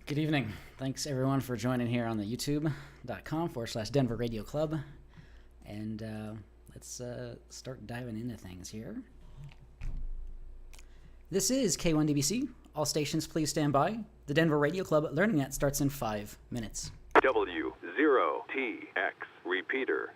Good evening. Thanks everyone for joining here on the youtube.com/Denver Radio Club. And let's start diving into things here. This is K1DBC. All stations please stand by. The Denver Radio Club Learning Net starts in 5 minutes. W0TX repeater.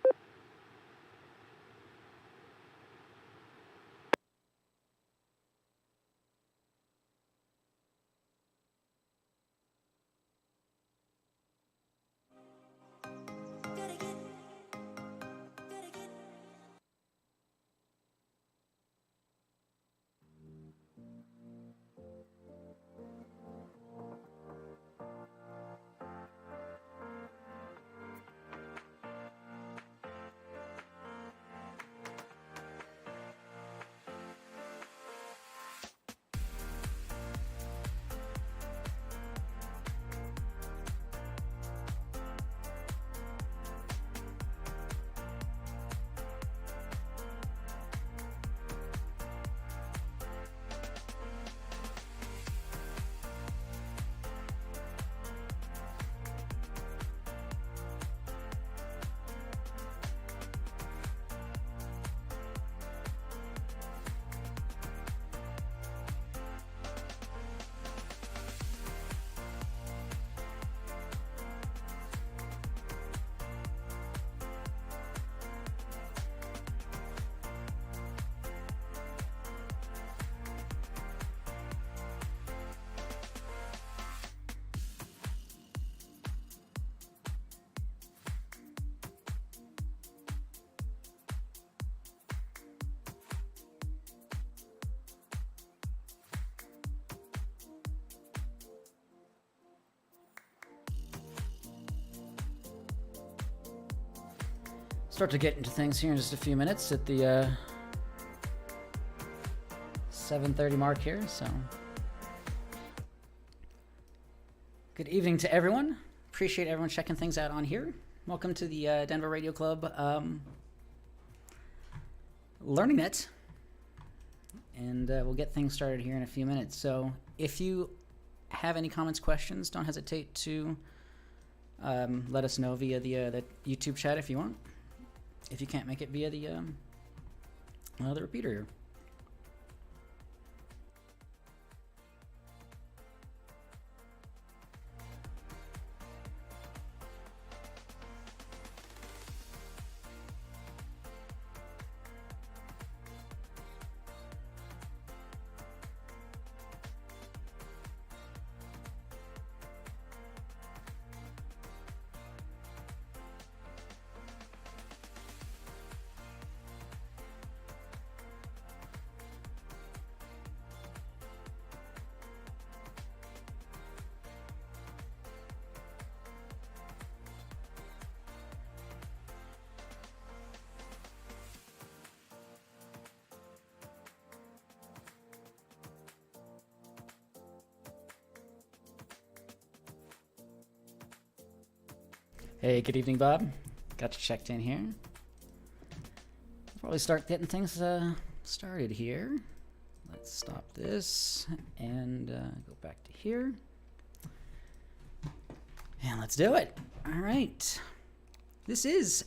Start to get into things here in just a few minutes at the 7:30 mark here. So, good evening to everyone. Appreciate everyone checking things out on here. Welcome to the Denver Radio Club Learning Net, and we'll get things started here in a few minutes. So, if you have any comments, questions, don't hesitate to let us know via the YouTube chat if you want. If you can't make it via the repeater here. Hey, good evening, Bob. Got you checked in here. Let's probably start getting things started here. Let's stop this and go back to here. And let's do it. All right. This is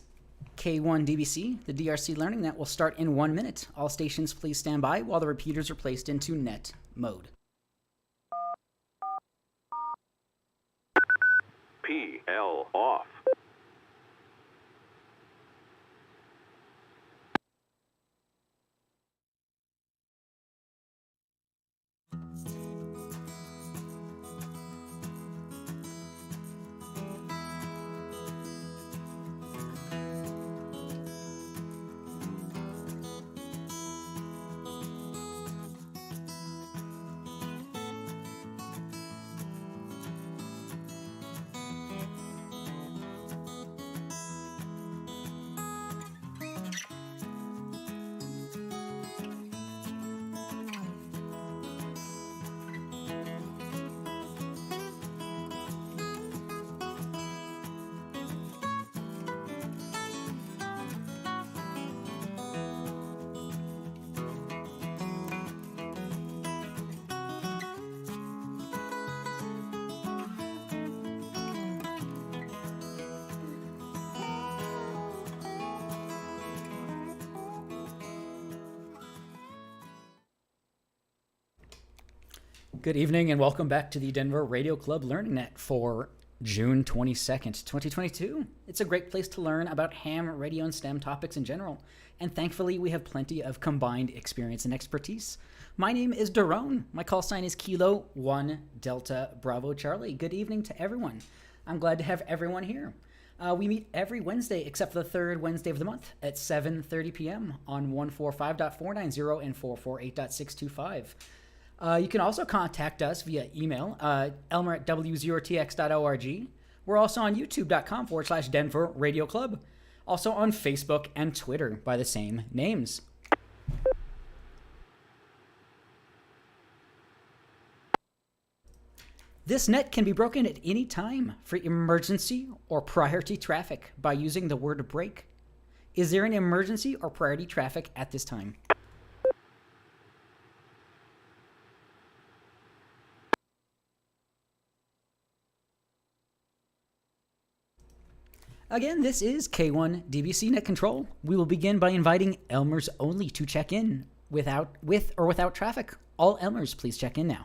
K1DBC, the DRC Learning Net will start in 1 minute. All stations please stand by while the repeaters are placed into net mode. PL off. Good evening and welcome back to the Denver Radio Club Learning Net for June 22nd, 2022. It's a great place to learn about ham, radio, and STEM topics in general, and thankfully we have plenty of combined experience and expertise. My name is Daron. My call sign is Kilo 1 Delta Bravo Charlie. Good evening to everyone. I'm glad to have everyone here. We meet every Wednesday except for the third Wednesday of the month at 7:30 p.m. on 145.490 and 448.625. You can also contact us via email, Elmer at W0TX.org. We're also on YouTube.com/Denver Radio Club. Also on Facebook and Twitter by the same names. This net can be broken at any time for emergency or priority traffic by using the word break. Is there an emergency or priority traffic at this time? Again, this is K1 DBC Net Control. We will begin by inviting Elmers only to check in with or without traffic. All Elmers, please check in now.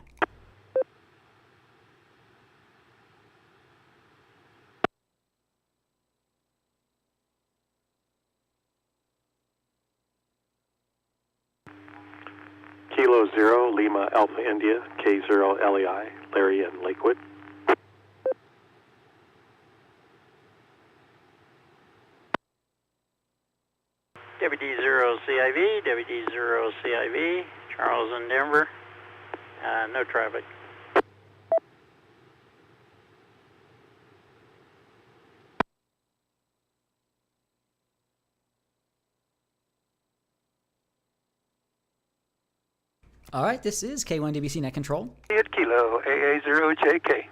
Kilo 0, Lima Alpha India, K0 LEI, Larry in Lakewood. WD0CIV, WD0CIV, Charles in Denver. No traffic. All right, this is K1 DBC Net Control. At Kilo AA0JK.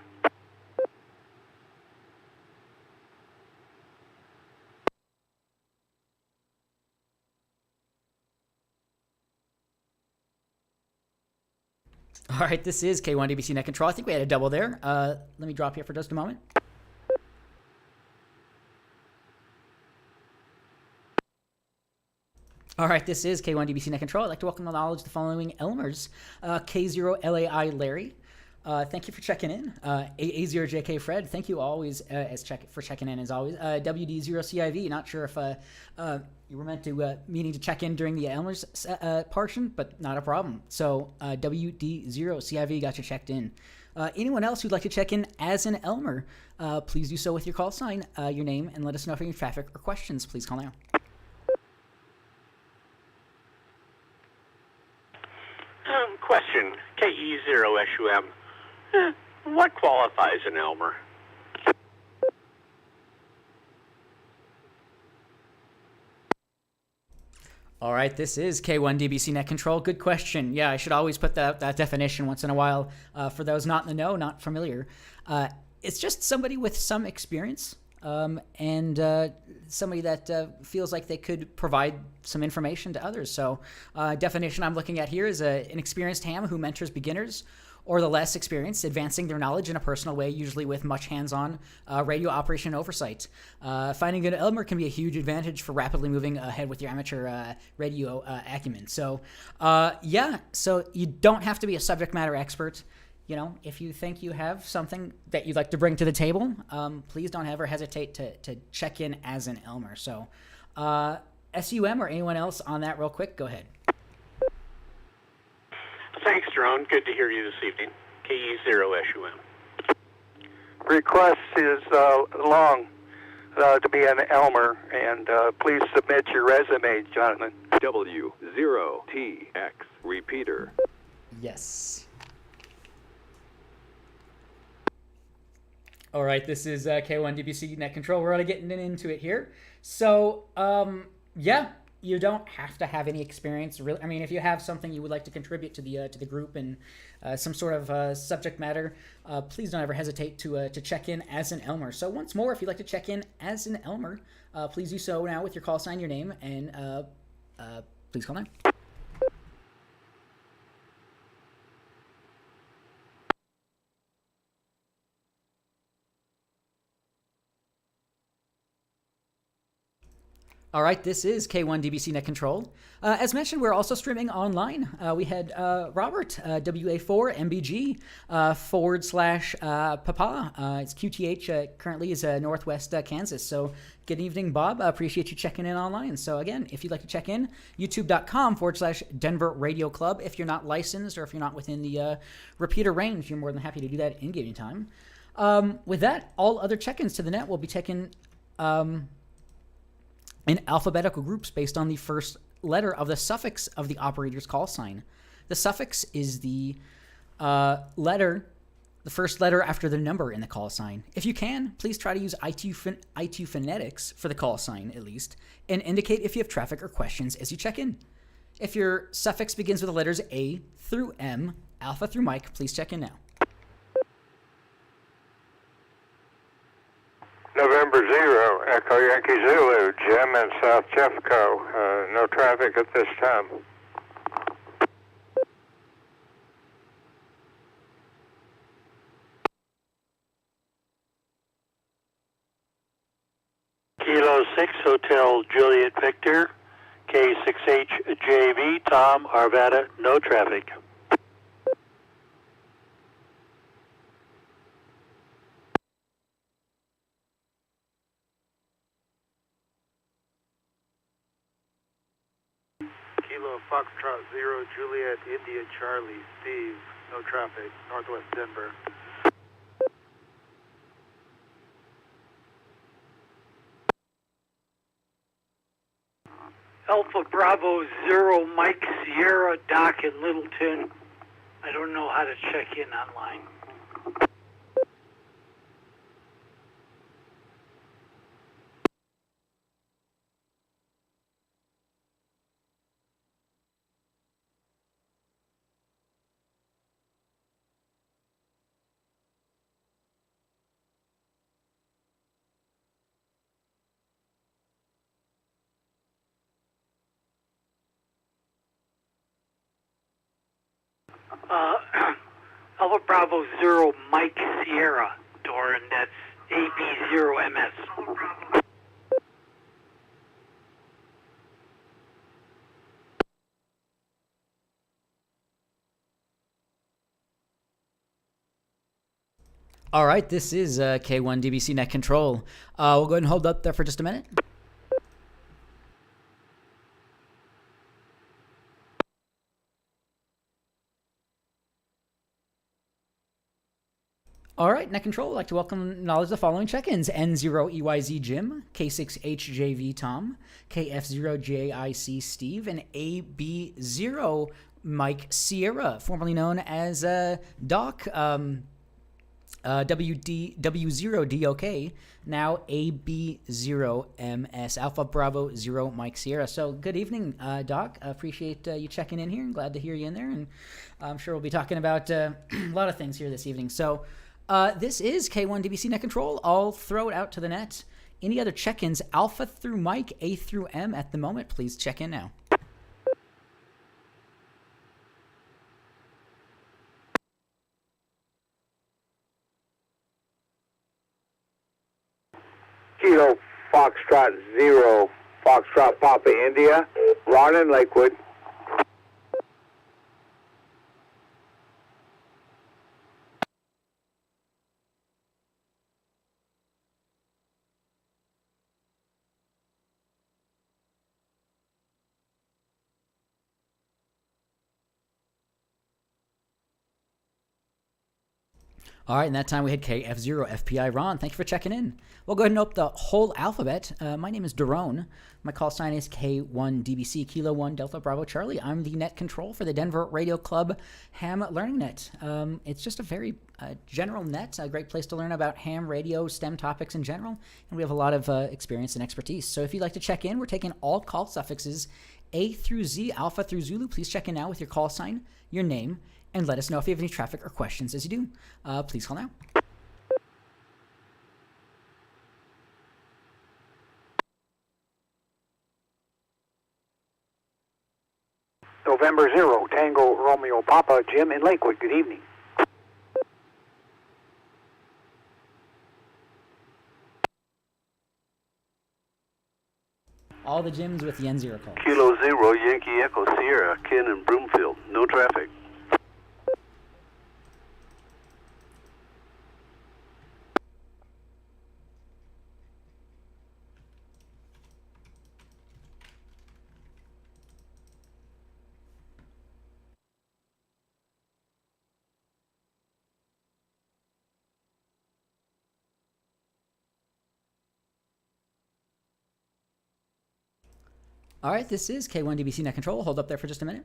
All right, this is K1 DBC Net Control. I think we had a double there. Let me drop here for just a moment. All right, this is K1 DBC Net Control. I'd like to welcome to knowledge the following Elmers. K0 LAI Larry. Thank you for checking in. AA0JK Fred, thank you always for checking in as always. WD0CIV, not sure if you were meaning to check in during the Elmers portion, but not a problem. So WD0CIV got you checked in. Anyone else who'd like to check in as an Elmer, please do so with your call sign, your name, and let us know if you have any traffic or questions. Please call now. Question, KE0SUM. What qualifies an Elmer? All right, this is K1 DBC Net Control. Good question. Yeah, I should always put that definition once in a while for those not in the know, not familiar. It's just somebody with some experience and somebody that feels like they could provide some information to others. So definition I'm looking at here is an experienced ham who mentors beginners or the less experienced, advancing their knowledge in a personal way, usually with much hands-on radio operation oversight. Finding an Elmer can be a huge advantage for rapidly moving ahead with your amateur radio acumen. So yeah, so you don't have to be a subject matter expert. You know, if you think you have something that you'd like to bring to the table, please don't ever hesitate to check in as an Elmer. So S.t.e.m or anyone else on that real quick, go ahead. Thanks, Jerome. Good to hear you this evening. KE0SUM. Request is long to be an Elmer, and please submit your resume, Jonathan. W0TX Repeater. Yes. All right, this is K1 DBC Net Control. We're already getting into it here. So, yeah, you don't have to have any experience. Really, I mean, if you have something you would like to contribute to the group and some sort of subject matter, please don't ever hesitate to check in as an Elmer. So once more, if you'd like to check in as an Elmer, please do so now with your call sign, your name, and please call now. All right, this is K1 DBC Net Control. As mentioned, we're also streaming online. We had Robert, WA4MBG / Papa. It's QTH, currently is Northwest Kansas. So good evening, Bob. Appreciate you checking in online. So again, if you'd like to check in, youtube.com / Denver Radio Club. If you're not licensed or if you're not within the repeater range, you're more than happy to do that in gaming time. With that, all other check-ins to the net will be taken in alphabetical groups based on the first letter of the suffix of the operator's call sign. The suffix is the first letter after the number in the call sign. If you can, please try to use ITU phonetics for the call sign, at least, and indicate if you have traffic or questions as you check in. If your suffix begins with the letters A through M, Alpha through Mike, please check in now. November 0, Echo Yankee Zulu, Jim in South Jeffco. No traffic at this time. Kilo 6 Hotel Juliet Victor, K6HJV Tom Arvada, no traffic. Kilo Foxtrot 0 Juliet India Charlie Steve, no traffic, Northwest Denver. Alpha Bravo 0 Mike Sierra Doc in Littleton. I don't know how to check in online. Alpha Bravo 0 Mike Sierra, Doran, that's AB0MS. All right, this is K1 DBC Net Control. We'll go ahead and hold up there for just a minute. All right, Net Control, I'd like to welcome and acknowledge the following check-ins. N0EYZ Jim, K6HJV Tom, KF0JIC Steve, and AB0 Mike Sierra, formerly known as Doc, W0DOK, now AB0MS, Alpha Bravo 0 Mike Sierra. So good evening, Doc. Appreciate you checking in here. I'm glad to hear you in there, and I'm sure we'll be talking about a lot of things here this evening. So this is K1 DBC Net Control. I'll throw it out to the net. Any other check-ins, Alpha through Mike, A through M at the moment, please check in now. Kilo Foxtrot 0, Foxtrot Papa India, Ron in Lakewood. All right, in that time we had KF0 FPI Ron. Thank you for checking in. We'll go ahead and open the whole alphabet. My name is Daron. My call sign is K1DBC, Kilo 1 Delta Bravo Charlie. I'm the net control for the Denver Radio Club Ham Learning Net. It's just a very general net, a great place to learn about ham, radio, STEM topics in general, and we have a lot of experience and expertise. So if you'd like to check in, we're taking all call suffixes A through Z, Alpha through Zulu. Please check in now with your call sign, your name, and let us know if you have any traffic or questions as you do. Please call now. November 0, Tango Romeo Papa, Jim in Lakewood. Good evening. all the gyms with the N0 calls. Kilo 0, Yankee Echo Sierra, Ken and Broomfield. No traffic. All right, this is K1DBC Net Control. Hold up there for just a minute.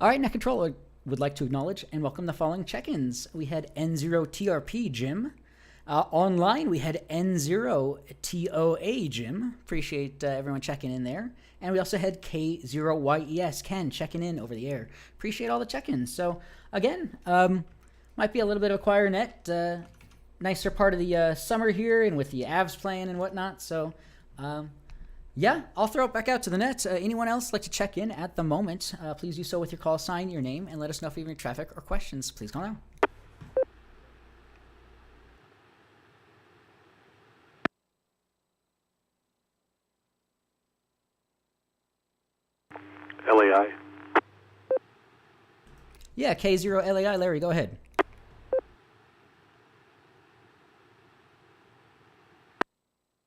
All right, Net Control would like to acknowledge and welcome the following check-ins. We had N0TRP Jim. Online, we had N0TOA Jim. Appreciate everyone checking in there. And we also had K0YES Ken checking in over the air. Appreciate all the check-ins. So, again, might be a little bit of a quieter net. Nicer part of the summer here and with the Avs playing and whatnot. So, yeah, I'll throw it back out to the net. Anyone else like to check in at the moment, please do so with your call sign, your name, and let us know if you have any traffic or questions. Please call now. LAI. Yeah, K0LAI, Larry, go ahead.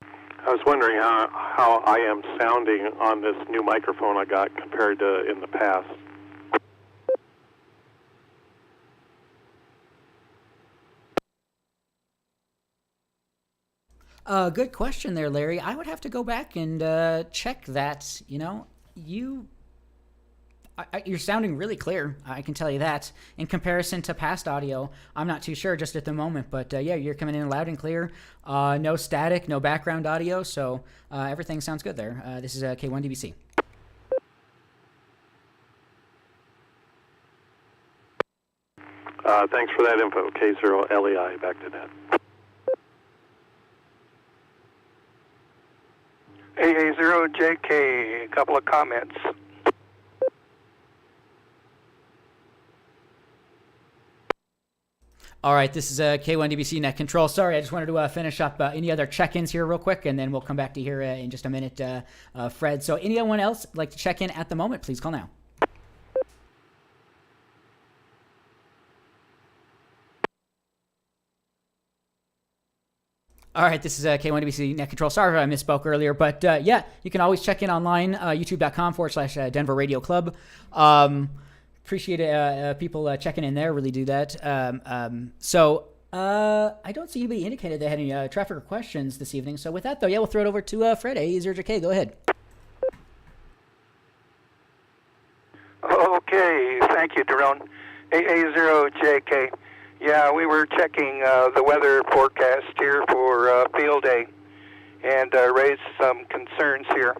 I was wondering how I am sounding on this new microphone I got compared to in the past. Good question there, Larry. I would have to go back and check that. You know, you're sounding really clear. I can tell you that. In comparison to past audio, I'm not too sure just at the moment. But yeah, you're coming in loud and clear. No static, no background audio. So everything sounds good there. This is K1DBC. Thanks for that info. K0LEI, back to net. AA0JK, a couple of comments. All right, this is K1DBC Net Control. Sorry, I just wanted to finish up any other check-ins here real quick, and then we'll come back to here in just a minute, Fred. So anyone else like to check in at the moment, please call now. All right, this is K1DBC Net Control. Sorry if I misspoke earlier, but yeah, you can always check in online, youtube.com/Denver Radio Club. Appreciate people checking in there, really do that. So I don't see anybody indicated they had any traffic or questions this evening. So with that, though, yeah, we'll throw it over to Fred, AA0JK. Go ahead. Okay, thank you, Daron. AA0JK. Yeah, we were checking the weather forecast here for field day and raised some concerns here.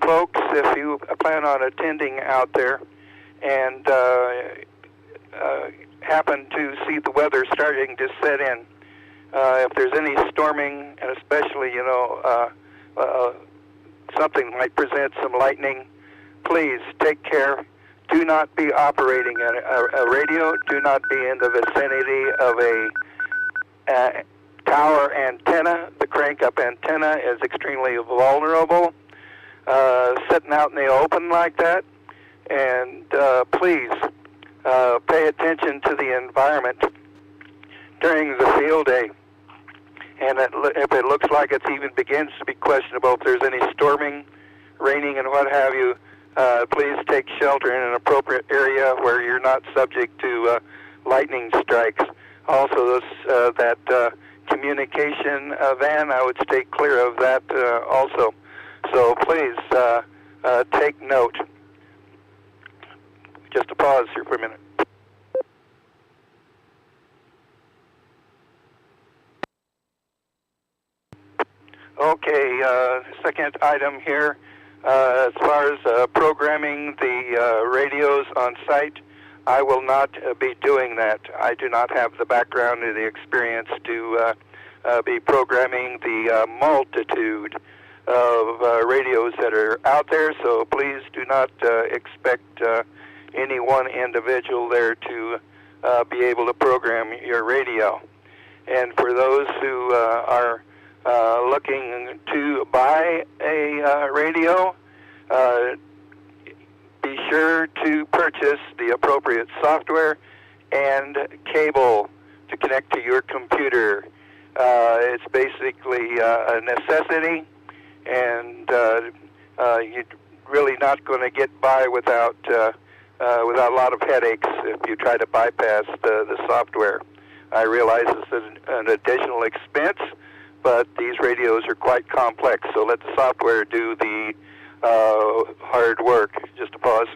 Folks, if you plan on attending out there and happen to see the weather starting to set in, if there's any storming, and especially, something might present some lightning, please take care. Do not be operating a radio. Do not be in the vicinity of a tower antenna. The crank-up antenna is extremely vulnerable. Sitting out in the open like that. And please pay attention to the environment during the field day. And if it looks like it even begins to be questionable, if there's any storming, raining, and what have you, please take shelter in an appropriate area where you're not subject to lightning strikes. Also, that communication van, I would stay clear of that also. So please take note. Just a pause here for a minute. Okay, second item here. As far as programming the radios on site, I will not be doing that. I do not have the background or the experience to be programming the multitude of radios that are out there, so please do not expect any one individual there to be able to program your radio. And for those who are looking to buy a radio, be sure to purchase the appropriate software and cable to connect to your computer. It's basically a necessity, and you're really not going to get by without a lot of headaches if you try to bypass the software. I realize it's an additional expense, but these radios are quite complex, so let the software do the hard work. Just a pause.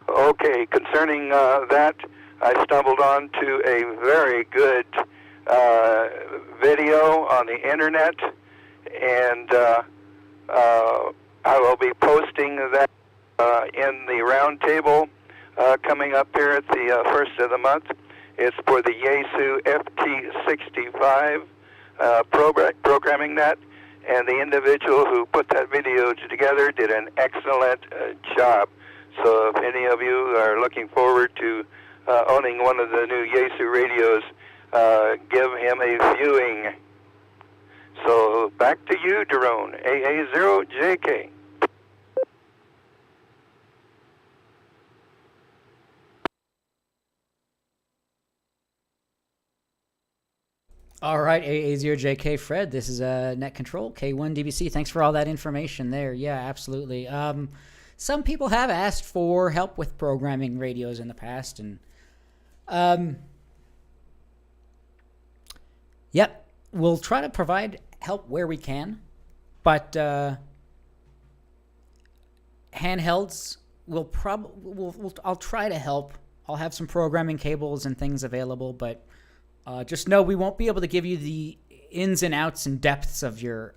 Okay, concerning that, I stumbled onto a very good video on the internet, and I will be posting that in the roundtable coming up here at the first of the month. It's for the Yaesu FT65 programming net, and the individual who put that video together did an excellent job. So if any of you are looking forward to owning one of the new Yaesu radios, give him a viewing. So back to you, Daron, AA0JK. All right, AA0JK Fred, this is Net Control, K1DBC. Thanks for all that information there. Yeah, absolutely. Some people have asked for help with programming radios in the past, and yep, we'll try to provide help where we can, but handhelds I'll try to help. I'll have some programming cables and things available, but just know we won't be able to give you the ins and outs and depths of your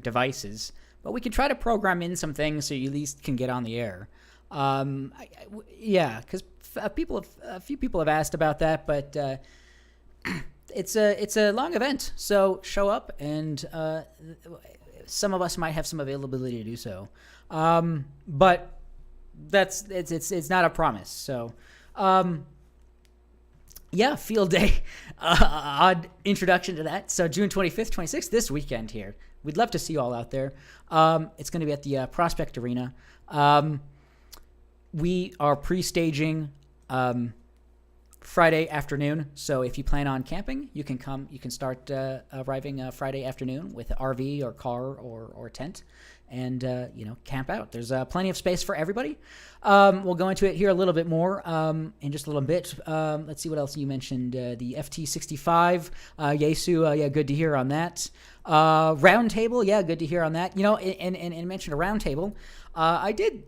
devices, but we can try to program in some things so you at least can get on the air. Yeah, because a few people have asked about that, but it's a long event, so show up, and some of us might have some availability to do so, but it's not a promise. So. Yeah, field day. Odd introduction to that. So June 25th, 26th, this weekend here. We'd love to see you all out there. It's going to be at the Prospect Arena. We are pre-staging Friday afternoon. So if you plan on camping, you can come. You can start arriving Friday afternoon with an RV or car or tent, and camp out. There's plenty of space for everybody. We'll go into it here a little bit more in just a little bit. Let's see what else you mentioned. The FT65, Yaesu, yeah, good to hear on that. Roundtable, yeah, good to hear on that. And mention a roundtable. I did.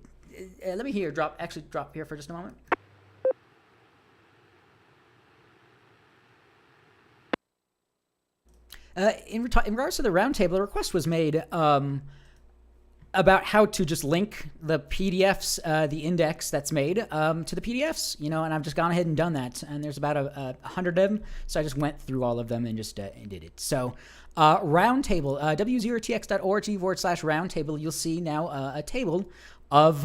Let me drop here for just a moment. In regards to the roundtable, a request was made about how to just link the PDFs, the index that's made, to the PDFs, and I've just gone ahead and done that. And there's about 100 of them, so I just went through all of them and just did it. So roundtable, W0TX.org/roundtable, you'll see now a table of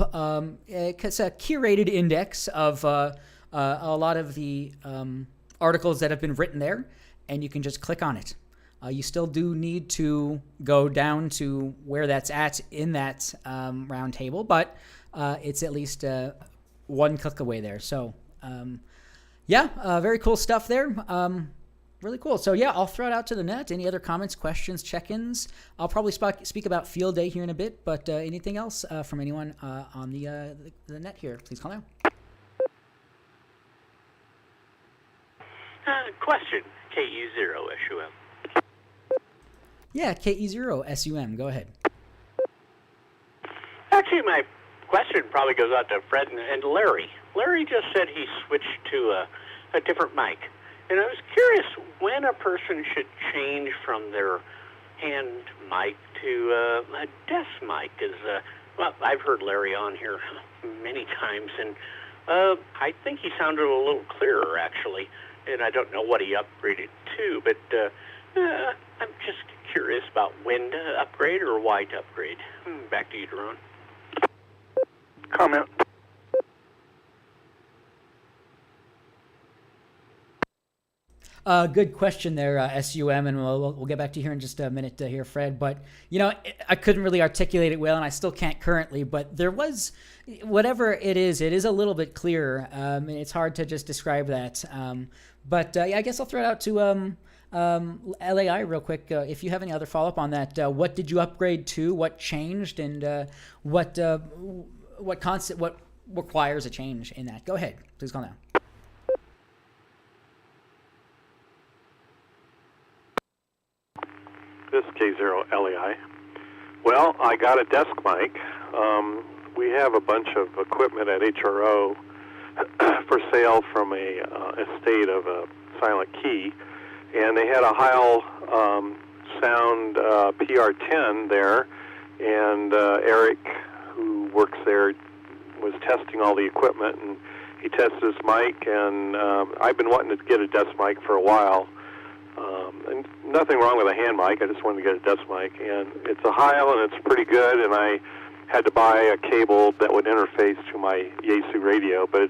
it's a curated index of a lot of the articles that have been written there, and you can just click on it. You still do need to go down to where that's at in that round table, but it's at least one click away there. So, very cool stuff there. Really cool. So, yeah, I'll throw it out to the net. Any other comments, questions, check-ins? I'll probably speak about field day here in a bit, but anything else from anyone on the net here, please call now. Question, KE0SUM. Yeah, KE0SUM. Go ahead. Actually, my question probably goes out to Fred and Larry. Larry just said he switched to a different mic. And I was curious when a person should change from their hand mic to a desk mic. Well, I've heard Larry on here many times, and I think he sounded a little clearer, actually. And I don't know what he upgraded to, but I'm just curious about when to upgrade or why to upgrade. Back to you, Daron. Comment. Good question there, s.t.e.m, and we'll get back to you here in just a minute here, Fred. But, I couldn't really articulate it well, and I still can't currently, but there was, whatever it is a little bit clearer. It's hard to just describe that. But I guess I'll throw it out to LAI real quick. If you have any other follow-up on that, what did you upgrade to? What changed? And what requires a change in that? Go ahead. Please call now. This is K0LEI. Well, I got a desk mic. We have a bunch of equipment at HRO for sale from a estate of a silent key, and they had a Heil Sound PR10 there, and Eric, who works there, was testing all the equipment, and he tested his mic, and I've been wanting to get a desk mic for a while. And nothing wrong with a hand mic. I just wanted to get a desk mic, and it's a Heil, and it's pretty good. And I had to buy a cable that would interface to my Yaesu radio, but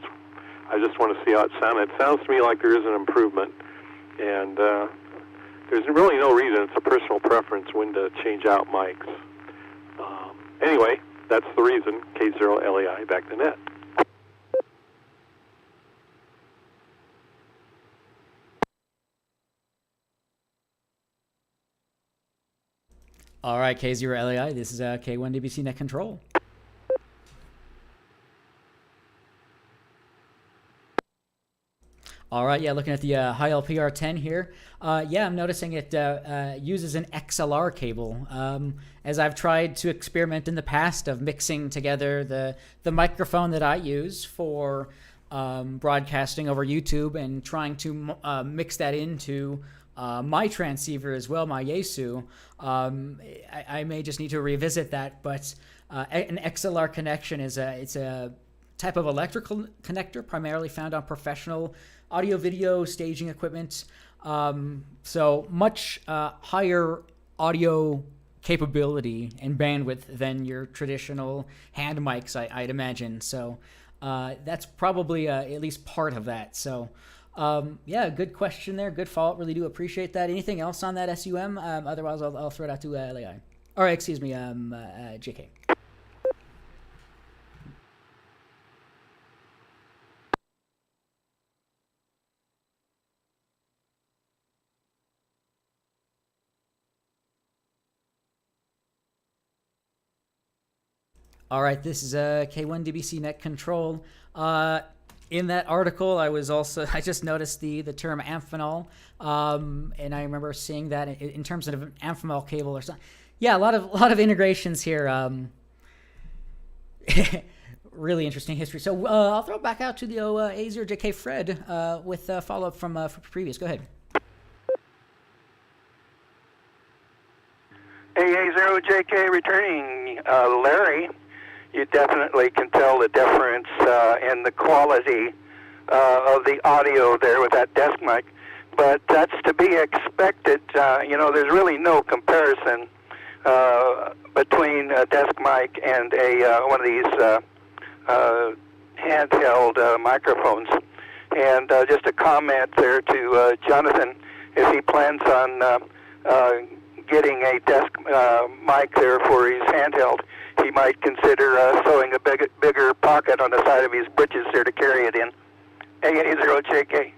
I just want to see how it sounds. It sounds to me like there is an improvement, and there's really no reason. It's a personal preference when to change out mics. Anyway, that's the reason. K0LEI, back to net. All right, K0LEI, this is K1DBC Net Control. All right, yeah, looking at the Heil PR10 here. Yeah, I'm noticing it uses an XLR cable. As I've tried to experiment in the past of mixing together the microphone that I use for broadcasting over YouTube and trying to mix that into my transceiver as well, my Yaesu. I may just need to revisit that, but an XLR connection it's a type of electrical connector primarily found on professional audio-video staging equipment. So much higher audio capability and bandwidth than your traditional hand mics, I'd imagine. So that's probably at least part of that. So yeah, good question there. Good follow-up. Really do appreciate that. Anything else on that s.t.e.m? Otherwise, I'll throw it out to LAI. All right, excuse me, JK. All right, this is K1DBC Net Control. In that article, I just noticed the term amphenol, and I remember seeing that in terms of an amphenol cable or something. Yeah, a lot of integrations here. Really interesting history. So I'll throw it back out to the A0JK Fred with a follow-up from previous. Go ahead. AA0JK returning, Larry. You definitely can tell the difference in the quality of the audio there with that desk mic, but that's to be expected. There's really no comparison between a desk mic and one of these handheld microphones. And just a comment there to Jonathan, if he plans on getting a desk mic there for his handheld, he might consider sewing a bigger pocket on the side of his britches there to carry it in. AA0JK.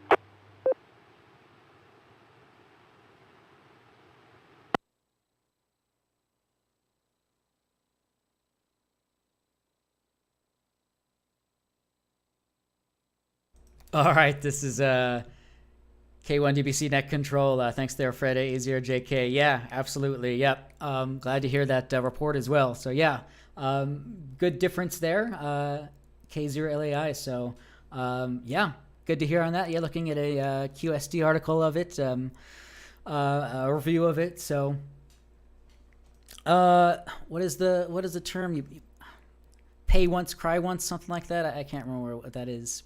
All right, this is K1DBC Net Control. Thanks there, Fred, A0JK. Yeah, absolutely. Yep. Glad to hear that report as well. So, yeah, good difference there, K0LAI. So, yeah, good to hear on that. Yeah, looking at a QSD article of it, a review of it. So, what is the term? You pay once, cry once, something like that. I can't remember what that is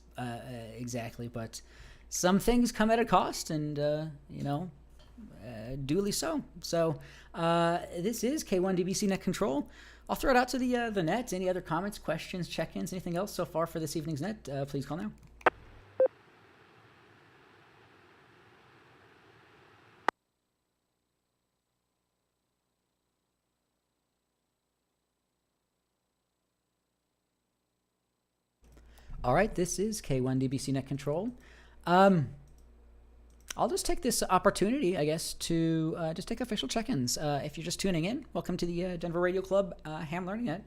exactly, but some things come at a cost, and duly so. So this is K1DBC Net Control. I'll throw it out to the net. Any other comments, questions, check-ins, anything else so far for this evening's net? Please call now. All right, this is K1DBC Net Control. I'll just take this opportunity, I guess, to just take official check-ins. If you're just tuning in, welcome to the Denver Radio Club Ham Learning Net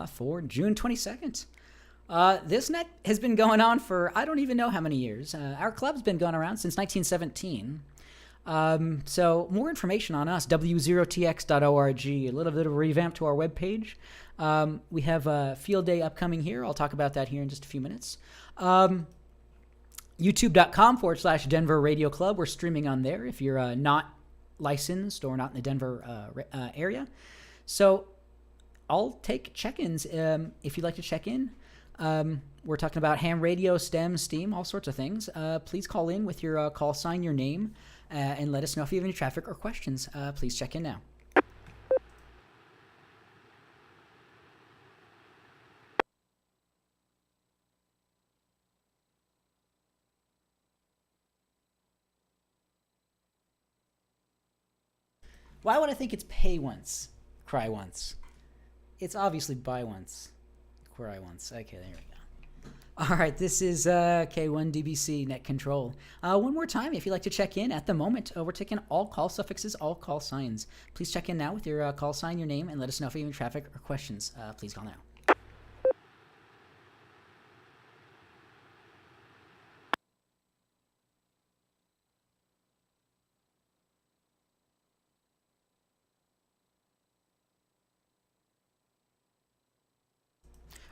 for June 22nd. This net has been going on for I don't even know how many years. Our club's been going around since 1917. So more information on us, W0TX.org, a little bit of a revamp to our webpage. We have a field day upcoming here. I'll talk about that here in just a few minutes. YouTube.com/Denver Radio Club. We're streaming on there if you're not licensed or not in the Denver area. So I'll take check-ins if you'd like to check in. We're talking about ham radio, s.t.e.m, s.t.e.m, all sorts of things. Please call in with your call sign, your name, and let us know if you have any traffic or questions. Please check in now. Why would I think it's pay once, cry once? It's obviously buy once, cry once. Okay, there we go. All right, this is K1DBC Net Control. One more time, if you'd like to check in at the moment, we're taking all call suffixes, all call signs. Please check in now with your call sign, your name, and let us know if you have any traffic or questions. Please call now.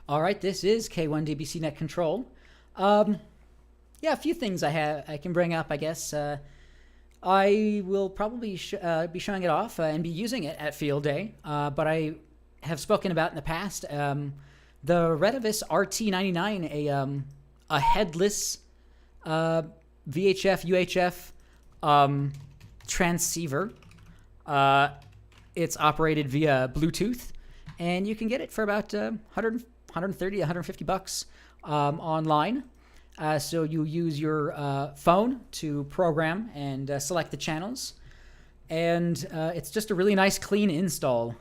All right, this is K1DBC Net Control. Yeah, a few things I can bring up, I guess. I will probably be showing it off and be using it at Field Day, but I have spoken about in the past the Redivis RT99, a headless VHF UHF transceiver. It's operated via Bluetooth, and you can get it for about 130, 150 bucks online. So you use your phone to program and select the channels. And it's just a really nice, clean install,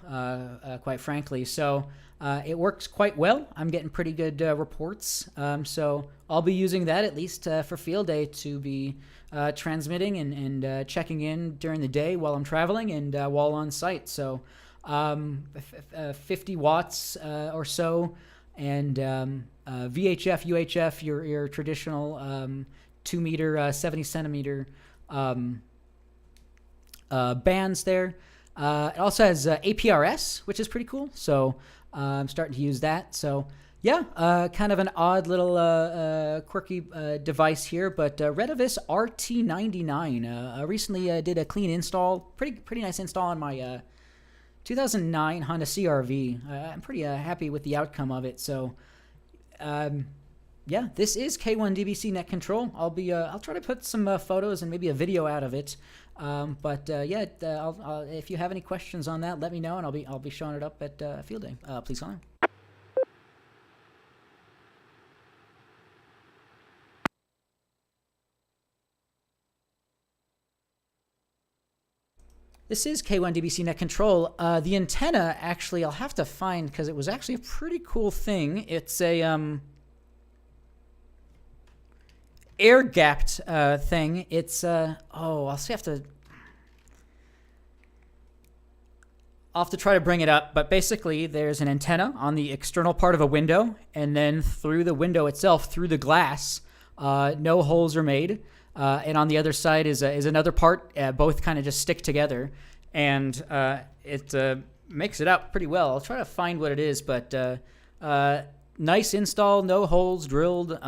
quite frankly. So it works quite well. I'm getting pretty good reports. So I'll be using that at least for Field Day to be transmitting and checking in during the day while I'm traveling and while on site. So 50 watts or so. And VHF, UHF, your traditional 2 meter, 70 centimeter bands there. It also has APRS, which is pretty cool. So I'm starting to use that. So yeah, kind of an odd little quirky device here. But Redivis RT99. I recently did a clean install. Pretty nice install on my 2009 Honda CR-V. I'm pretty happy with the outcome of it. So, yeah, this is K1DBC Net Control. I'll try to put some photos and maybe a video out of it. But yeah, if you have any questions on that, let me know, and I'll be showing it up at Field Day. Please call in. This is K1DBC Net Control. The antenna, actually, I'll have to find because it was actually a pretty cool thing. It's a air-gapped thing. It's I'll have to try to bring it up. But basically, there's an antenna on the external part of a window, and then through the window itself, through the glass, no holes are made. And on the other side is another part. Both kind of just stick together, and it makes it out pretty well. I'll try to find what it is, but nice install, no holes drilled.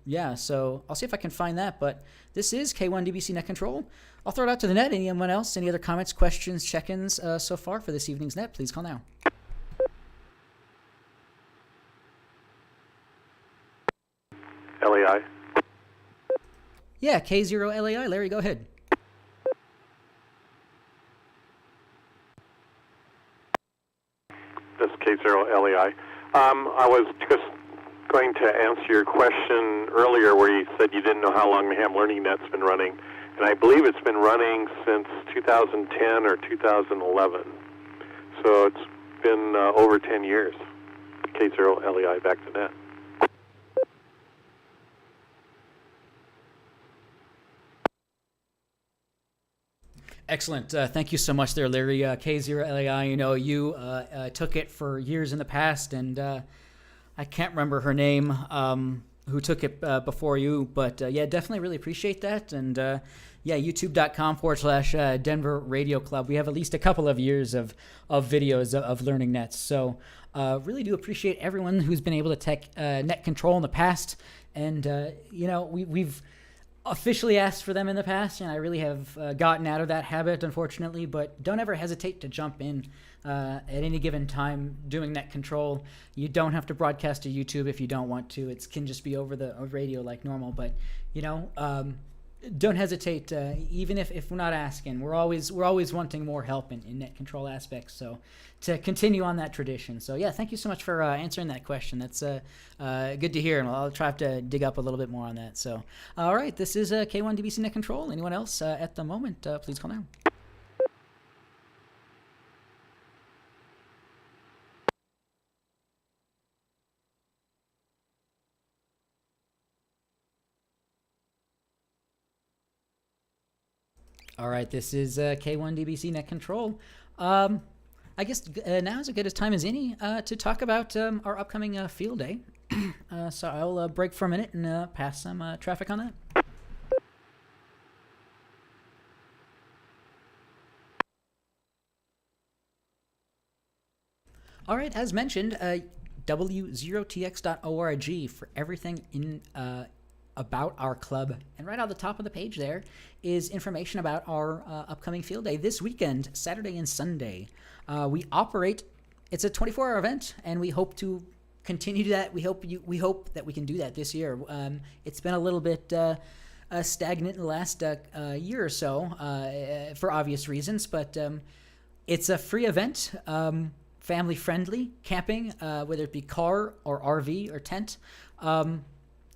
Yeah, so I'll see if I can find that. But this is K1DBC Net Control. I'll throw it out to the net. Anyone else? Any other comments, questions, check-ins so far for this evening's net? Please call now. LAI. Yeah, K0LAI. Larry, go ahead. this is K0LEI. I was just going to answer your question earlier where you said you didn't know how long the Ham Learning Net's been running. And I believe it's been running since 2010 or 2011. So it's been over 10 years, K0LEI back to net. Excellent. Thank you so much there, Larry. K0LEI, you know, you took it for years in the past, and I can't remember her name who took it before you, but yeah, definitely really appreciate that. And yeah, youtube.com/Denver Radio Club. We have at least a couple of years of videos of Learning Nets. So really do appreciate everyone who's been able to take net control in the past. And, you know, we've officially asked for them in the past, and I really have gotten out of that habit, unfortunately, but don't ever hesitate to jump in at any given time doing net control. You don't have to broadcast to YouTube if you don't want to. It can just be over the radio like normal, but you know, don't hesitate, even if we're not asking. We're always wanting more help in net control aspects, so to continue on that tradition. So yeah, thank you so much for answering that question. That's good to hear, and I'll try to dig up a little bit more on that. So all right, this is K1DBC Net Control. Anyone else at the moment, please call now. All right, this is K1DBC Net Control. I guess now is as good a time as any to talk about our upcoming field day. So I'll break for a minute and pass some traffic on that. All right, as mentioned, W0TX.org for everything in about our club. And right on the top of the page there is information about our upcoming field day this weekend, Saturday and Sunday. We operate, it's a 24-hour event, and we hope to continue that. We hope that we can do that this year. It's been a little bit stagnant in the last year or so for obvious reasons, but it's a free event, family friendly, camping, whether it be car or RV or tent.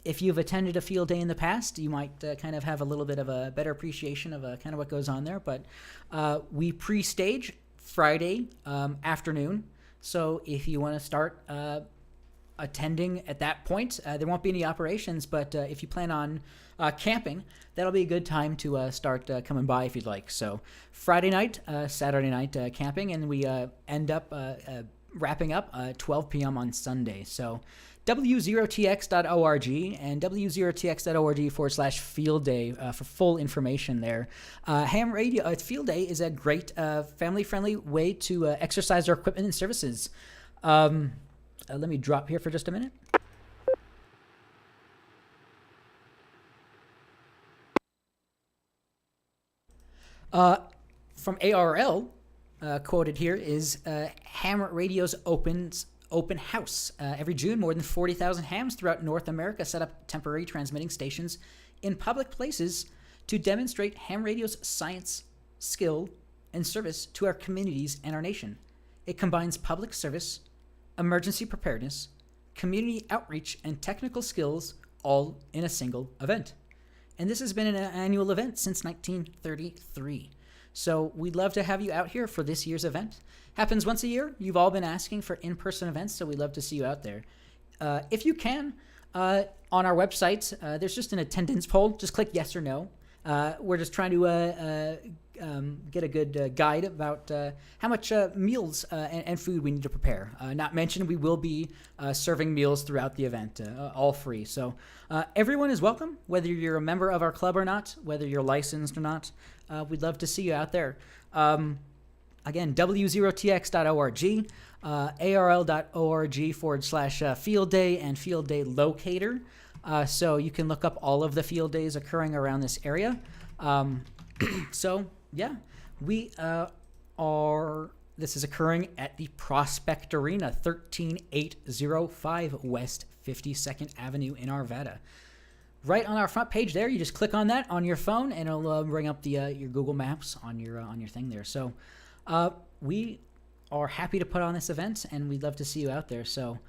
If you've attended a field day in the past, you might kind of have a little bit of a better appreciation of kind of what goes on there. But we pre-stage Friday afternoon. So if you want to start attending at that point, there won't be any operations. But if you plan on camping, that'll be a good time to start coming by if you'd like. So Friday night, Saturday night camping, and we end up wrapping up 12 p.m. on Sunday. So W0TX.org and W0TX.org/field day for full information there. Ham Radio Field Day is a great family-friendly way to exercise our equipment and services. Let me drop here for just a minute. From ARL, quoted here is Ham Radio's open house. Every June, more than 40,000 hams throughout North America set up temporary transmitting stations in public places to demonstrate ham radio's science, skill, and service to our communities and our nation. It combines public service, emergency preparedness, community outreach, and technical skills all in a single event. And this has been an annual event since 1933. So we'd love to have you out here for this year's event. Happens once a year. You've all been asking for in-person events, so we'd love to see you out there. If you can, on our website, there's just an attendance poll. Just click yes or no. We're just trying to get a good guide about how much meals and food we need to prepare. Not mentioned, we will be serving meals throughout the event, all free. So everyone is welcome, whether you're a member of our club or not, whether you're licensed or not. We'd love to see you out there. Again, W0TX.org, ARL.org/field day and field day locator. So you can look up all of the field days occurring around this area. So, yeah, we this is occurring at the Prospect Arena, 13805 West 52nd Avenue in Arvada. Right on our front page there, you just click on that on your phone, and it'll bring up your Google Maps on your thing there. So we are happy to put on this event, and we'd love to see you out there. So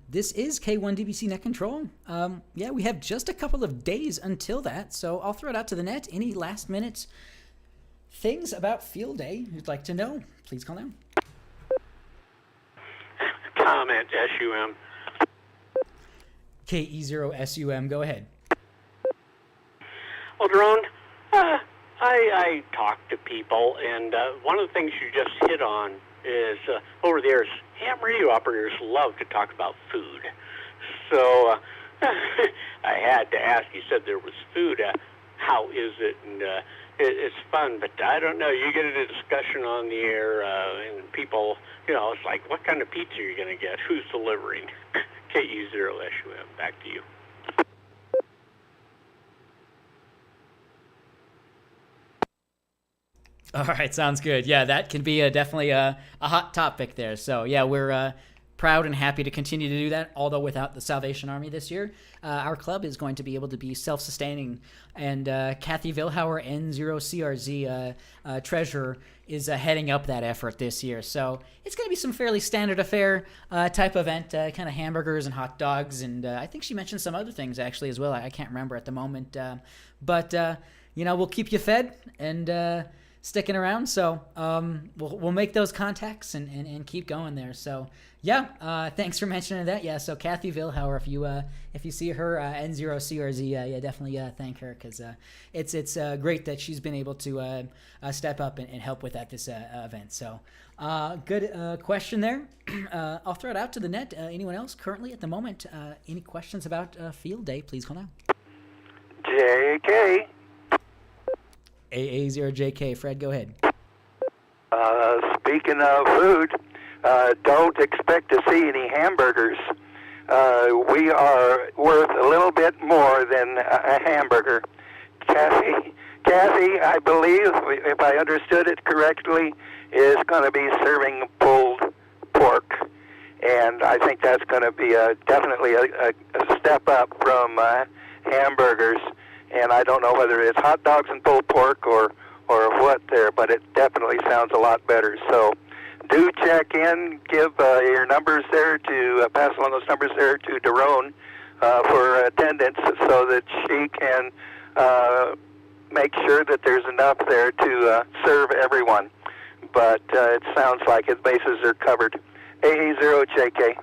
this is K1DBC Net Control. We have just a couple of days until that, so I'll throw it out to the net. Any last-minute things about Field Day you'd like to know, please call now. Comment, S.U.M. KE0SUM, go ahead. Well, Drone, I talk to people, and one of the things you just hit on is over the years, ham radio operators love to talk about food. So I had to ask, you said there was food. How is it? And it's fun, but I don't know. You get into discussion on the air, and people, it's like, what kind of pizza are you going to get? Who's delivering? KE0SUM, back to you. All right, sounds good. Yeah, that can be definitely a hot topic there. So, yeah, we're proud and happy to continue to do that, although without the Salvation Army this year. Our club is going to be able to be self-sustaining, and Kathy Vilhauer, N0CRZ treasurer, is heading up that effort this year. So it's going to be some fairly standard affair type event, kind of hamburgers and hot dogs, and I think she mentioned some other things actually as well. I can't remember at the moment, but we'll keep you fed and sticking around. So we'll make those contacts and keep going there. So yeah, thanks for mentioning that. Yeah, so Kathy Vilhauer, if you see her N0CRZ, definitely thank her, because it's great that she's been able to step up and help with this event. So good question there. I'll throw it out to the net. Anyone else currently at the moment? Any questions about Field Day? Please call now. JK. AA0JK. Fred, go ahead. Speaking of food, don't expect to see any hamburgers. We are worth a little bit more than a hamburger. Kathy, I believe, if I understood it correctly, is going to be serving pulled pork. And I think that's going to be definitely a step up from hamburgers. And I don't know whether it's hot dogs and pulled pork or what there, but it definitely sounds a lot better. So do check in, give your numbers there to, pass along those numbers there to Daron for attendance so that she can make sure that there's enough there to serve everyone. But it sounds like his bases are covered. AA0JK.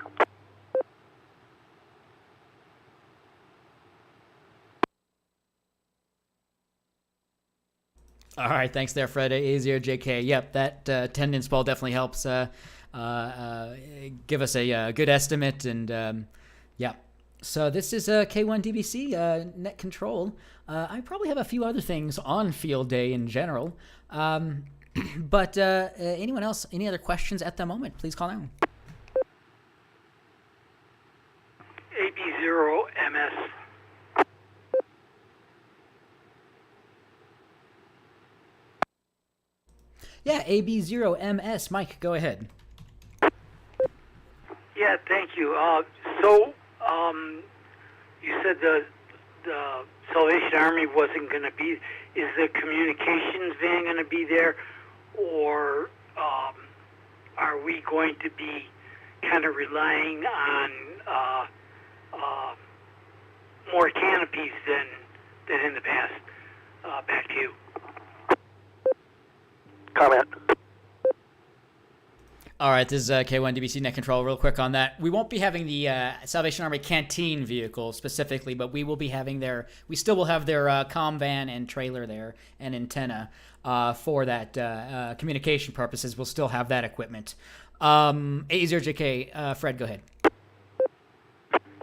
All right, thanks there, Fred. A0JK. Yep, that attendance ball definitely helps give us a good estimate. And yeah, so this is K1DBC Net Control. I probably have a few other things on Field Day in general. But anyone else, any other questions at the moment, please call now. AB0MS. Yeah, AB0MS. Mike, go ahead. Yeah, thank you. So you said the Salvation Army wasn't going to be. Is the communications van going to be there, or are we going to be kind of relying on more canopies than in the past? Back to you. Comment. All right, this is K1DBC Net Control. Real quick on that. We won't be having the Salvation Army canteen vehicle specifically, but we will be having we still will have their comm van and trailer there and antenna for that communication purposes. We'll still have that equipment. A0JK, Fred, go ahead.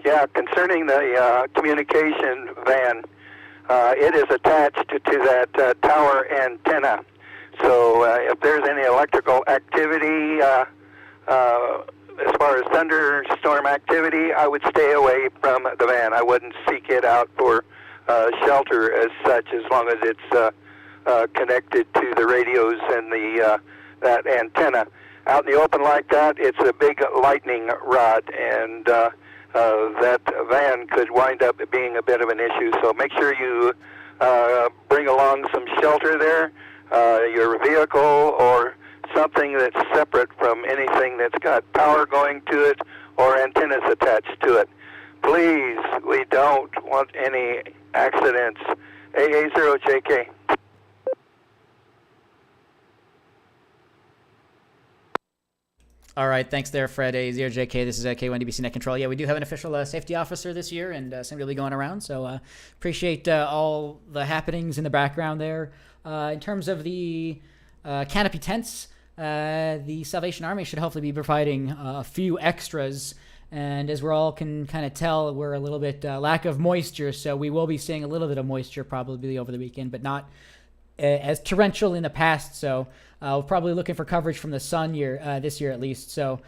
Yeah, concerning the communication van, it is attached to that tower antenna. So if there's any electrical activity, as far as thunderstorm activity, I would stay away from the van. I wouldn't seek it out for shelter as such, as long as it's connected to the radios and that antenna. Out in the open like that, it's a big lightning rod, and that van could wind up being a bit of an issue. So make sure you bring along some shelter there. Your vehicle or something that's separate from anything that's got power going to it or antennas attached to it. Please, we don't want any accidents. AA0JK. All right, thanks there, Fred. A0JK, this is K1DBC Net Control. Yeah, we do have an official safety officer this year, and somebody will be going around, so appreciate all the happenings in the background there. In terms of the canopy tents, the Salvation Army should hopefully be providing a few extras, and as we're all can kind of tell, we're a little bit lack of moisture, so we will be seeing a little bit of moisture probably over the weekend, but not as torrential in the past, so we're probably looking for coverage from the sun this year at least. So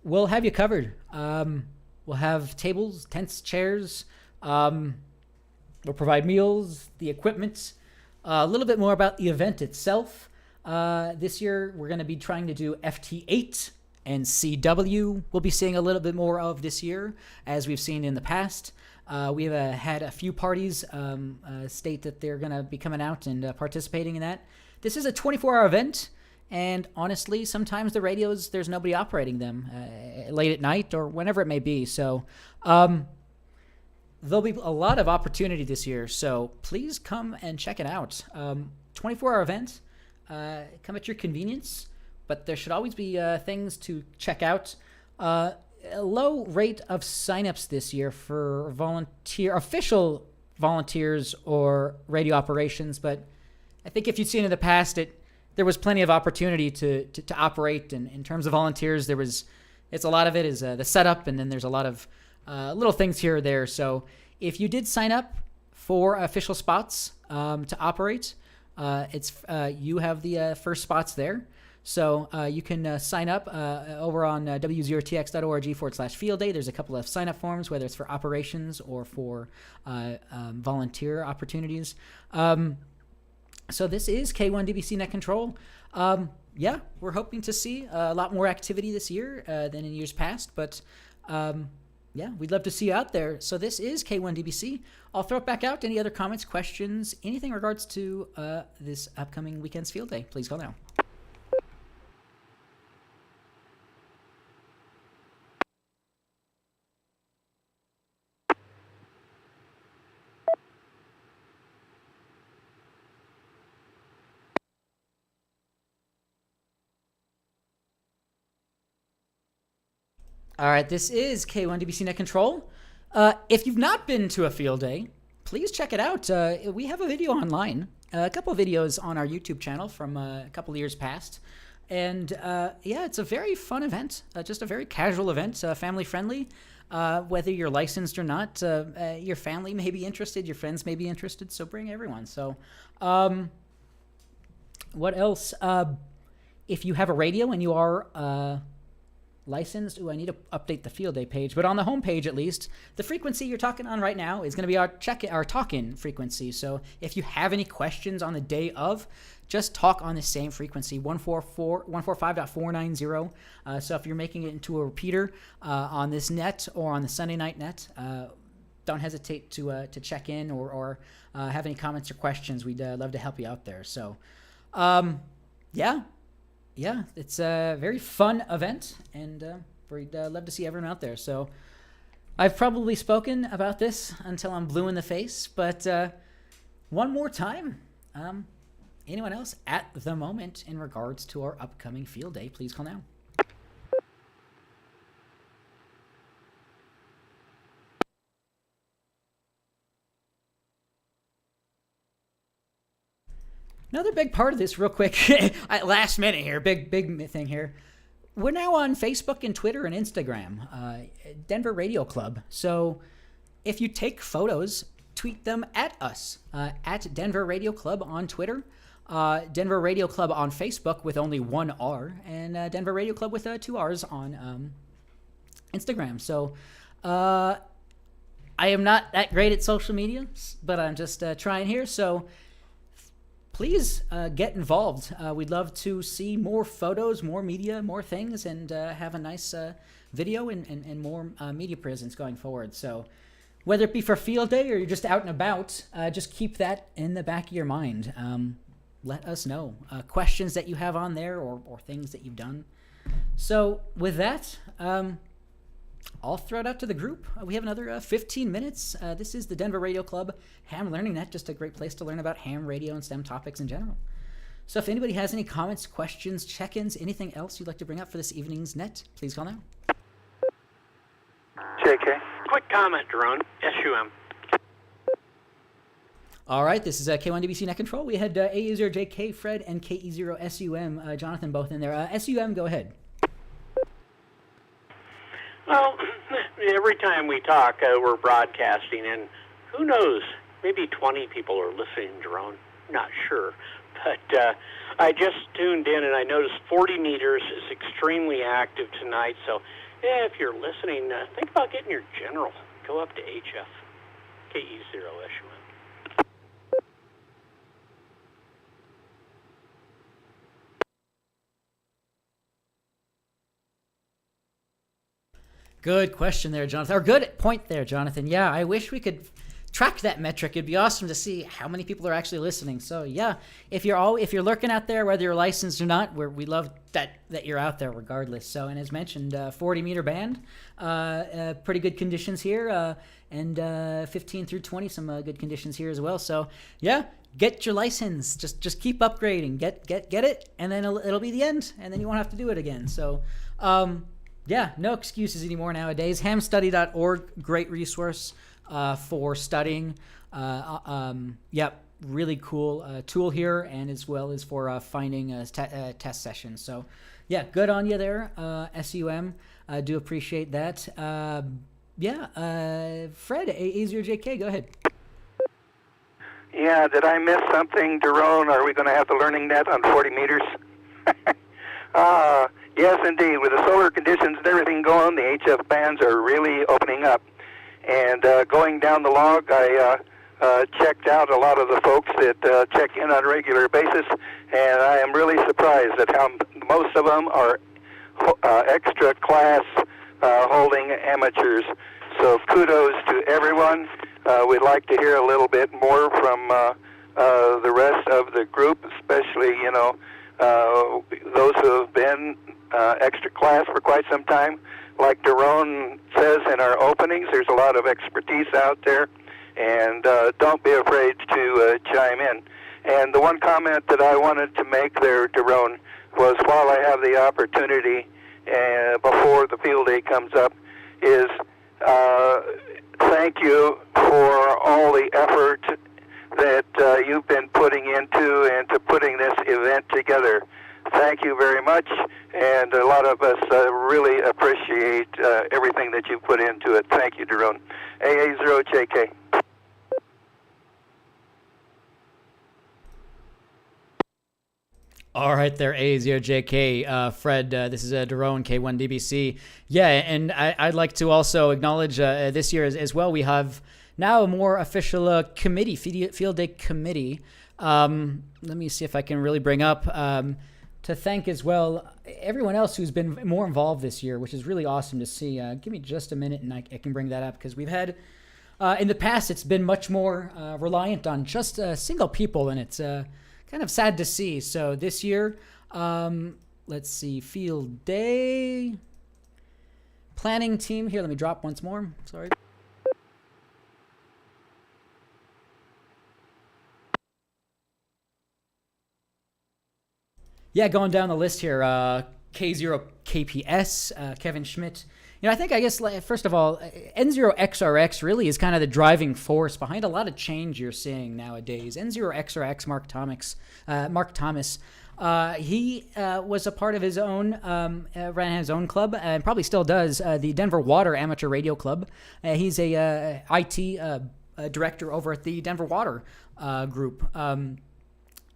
we'll have you covered. We'll have tables, tents, chairs. We'll provide meals, the equipment, a little bit more about the event itself. This year we're going to be trying to do FT8 and CW. We'll be seeing a little bit more of this year as we've seen in the past. We have had a few parties state that they're going to be coming out and participating in that. This is a 24-hour event, and honestly, sometimes the radios, there's nobody operating them late at night or whenever it may be. So there'll be a lot of opportunity this year, so please come and check it out. 24-hour event, come at your convenience, but there should always be things to check out. A low rate of signups this year for official volunteers or radio operations, but I think if you've seen in the past, there was plenty of opportunity to operate. And in terms of volunteers, it's a lot of it is the setup, and then there's a lot of little things here or there. So if you did sign up for official spots to operate, you have the first spots there. So you can sign up over on W0TX.org/field day. There's a couple of sign up forms, whether it's for operations or for volunteer opportunities. So this is K1DBC Net Control. Yeah, we're hoping to see a lot more activity this year than in years past, but yeah, we'd love to see you out there. So this is K1DBC. I'll throw it back out. Any other comments, questions, anything in regards to this upcoming weekend's field day, please call now. All right, this is K1DBC Net Control. If you've not been to a field day, please check it out. We have a video online, a couple of videos on our YouTube channel from a couple of years past. And yeah, it's a very fun event, just a very casual event, family friendly. Whether you're licensed or not, your family may be interested, your friends may be interested, so bring everyone. So what else? If you have a radio and you are licensed, I need to update the field day page, but on the home page at least, the frequency you're talking on right now is going to be our talk-in frequency. So if you have any questions on the day of, just talk on the same frequency, 145.490. So if you're making it into a repeater on this net or on the Sunday night net, don't hesitate to check in or have any comments or questions. We'd love to help you out there. So yeah, it's a very fun event, and we'd love to see everyone out there. So I've probably spoken about this until I'm blue in the face, but one more time, anyone else at the moment in regards to our upcoming field day, please call now. Another big part of this, real quick, last minute here, big thing here. We're now on Facebook and Twitter and Instagram, Denver Radio Club. So if you take photos, tweet them at us, at Denver Radio Club on Twitter, Denver Radio Club on Facebook with only one R, and Denver Radio Club with two R's on Instagram. So I am not that great at social media, but I'm just trying here. So please get involved. We'd love to see more photos, more media, more things, and have a nice video and more media presence going forward. So whether it be for field day or you're just out and about, just keep that in the back of your mind. let us know. Questions that you have on there or things that you've done. So with that, I'll throw it out to the group. We have another 15 minutes. This is the Denver Radio Club Ham Learning Net, just a great place to learn about ham radio and STEM topics in general. So if anybody has any comments, questions, check-ins, anything else you'd like to bring up for this evening's net, please call now. JK. Quick comment, Drone. S.t.e.m. All right, this is K1DBC Net Control. We had AE0JK, Fred, and KE0SUM, Jonathan, both in there. SUM, go ahead. Well, every time we talk, we're broadcasting, and who knows, maybe 20 people are listening, Drone. Not sure. But I just tuned in, and I noticed 40 meters is extremely active tonight. So, yeah, if you're listening, think about getting your general. Go up to HF, KE0SUM. Good question there, Jonathan. Or good point there, Jonathan. Yeah, I wish we could track that metric. It'd be awesome to see how many people are actually listening. So yeah, if you're lurking out there, whether you're licensed or not, we love that you're out there regardless. So, and as mentioned, 40 meter band, pretty good conditions here, and 15 through 20, some good conditions here as well. So yeah, get your license. Just keep upgrading. Get it, and then it'll be the end, and then you won't have to do it again. So. Yeah, no excuses anymore nowadays. Hamstudy.org, great resource for studying. Yep, really cool tool here, and as well as for finding test sessions. So, yeah, good on you there, SUM. I do appreciate that. Fred, A0JK, go ahead. Yeah, did I miss something, Daron? Are we going to have the learning net on 40 meters? Yes, indeed. With the solar conditions and everything going, the HF bands are really opening up. And going down the log, I checked out a lot of the folks that check in on a regular basis, and I am really surprised at how most of them are extra class holding amateurs. So kudos to everyone. We'd like to hear a little bit more from the rest of the group, especially, those who have been extra class for quite some time. Like Daron says in our openings, there's a lot of expertise out there, and don't be afraid to chime in. And the one comment that I wanted to make there, Daron, was while I have the opportunity before the field day comes up, is thank you for all the effort that you've been putting into putting this event together. Thank you very much, and a lot of us really appreciate everything that you put into it. Thank you, Daron. AA0JK. All right there, A0JK. Fred, this is Daron, K1DBC. Yeah, and I'd like to also acknowledge this year as well, we have now a more official committee, field day committee. Let me see if I can really bring up to thank as well everyone else who's been more involved this year, which is really awesome to see. Give me just a minute and I can bring that up, because we've had, in the past, it's been much more reliant on just single people, and it's kind of sad to see. So this year, let's see, field day, planning team here. Let me drop once more. Sorry. Yeah, going down the list here, K0KPS, Kevin Schmidt. I guess, first of all, N0XRX really is kind of the driving force behind a lot of change you're seeing nowadays. N0XRX, Mark Thomas, he was a part of his own, ran his own club, and probably still does, the Denver Water Amateur Radio Club. He's a IT director over at the Denver Water group.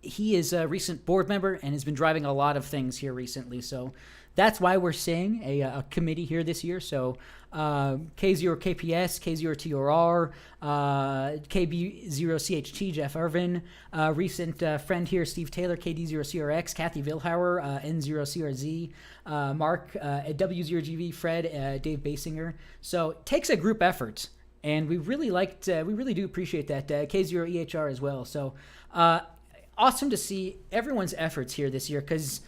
He is a recent board member and has been driving a lot of things here recently. So that's why we're seeing a committee here this year. So K0KPS, K0TRR, KB0CHT, Jeff Irvin, recent friend here, Steve Taylor, KD0CRX, Kathy Vilhauer, N0CRZ, Mark, W0GV, Fred, Dave Basinger. So it takes a group effort, and we really do appreciate that. K0EHR as well. So awesome to see everyone's efforts here this year, because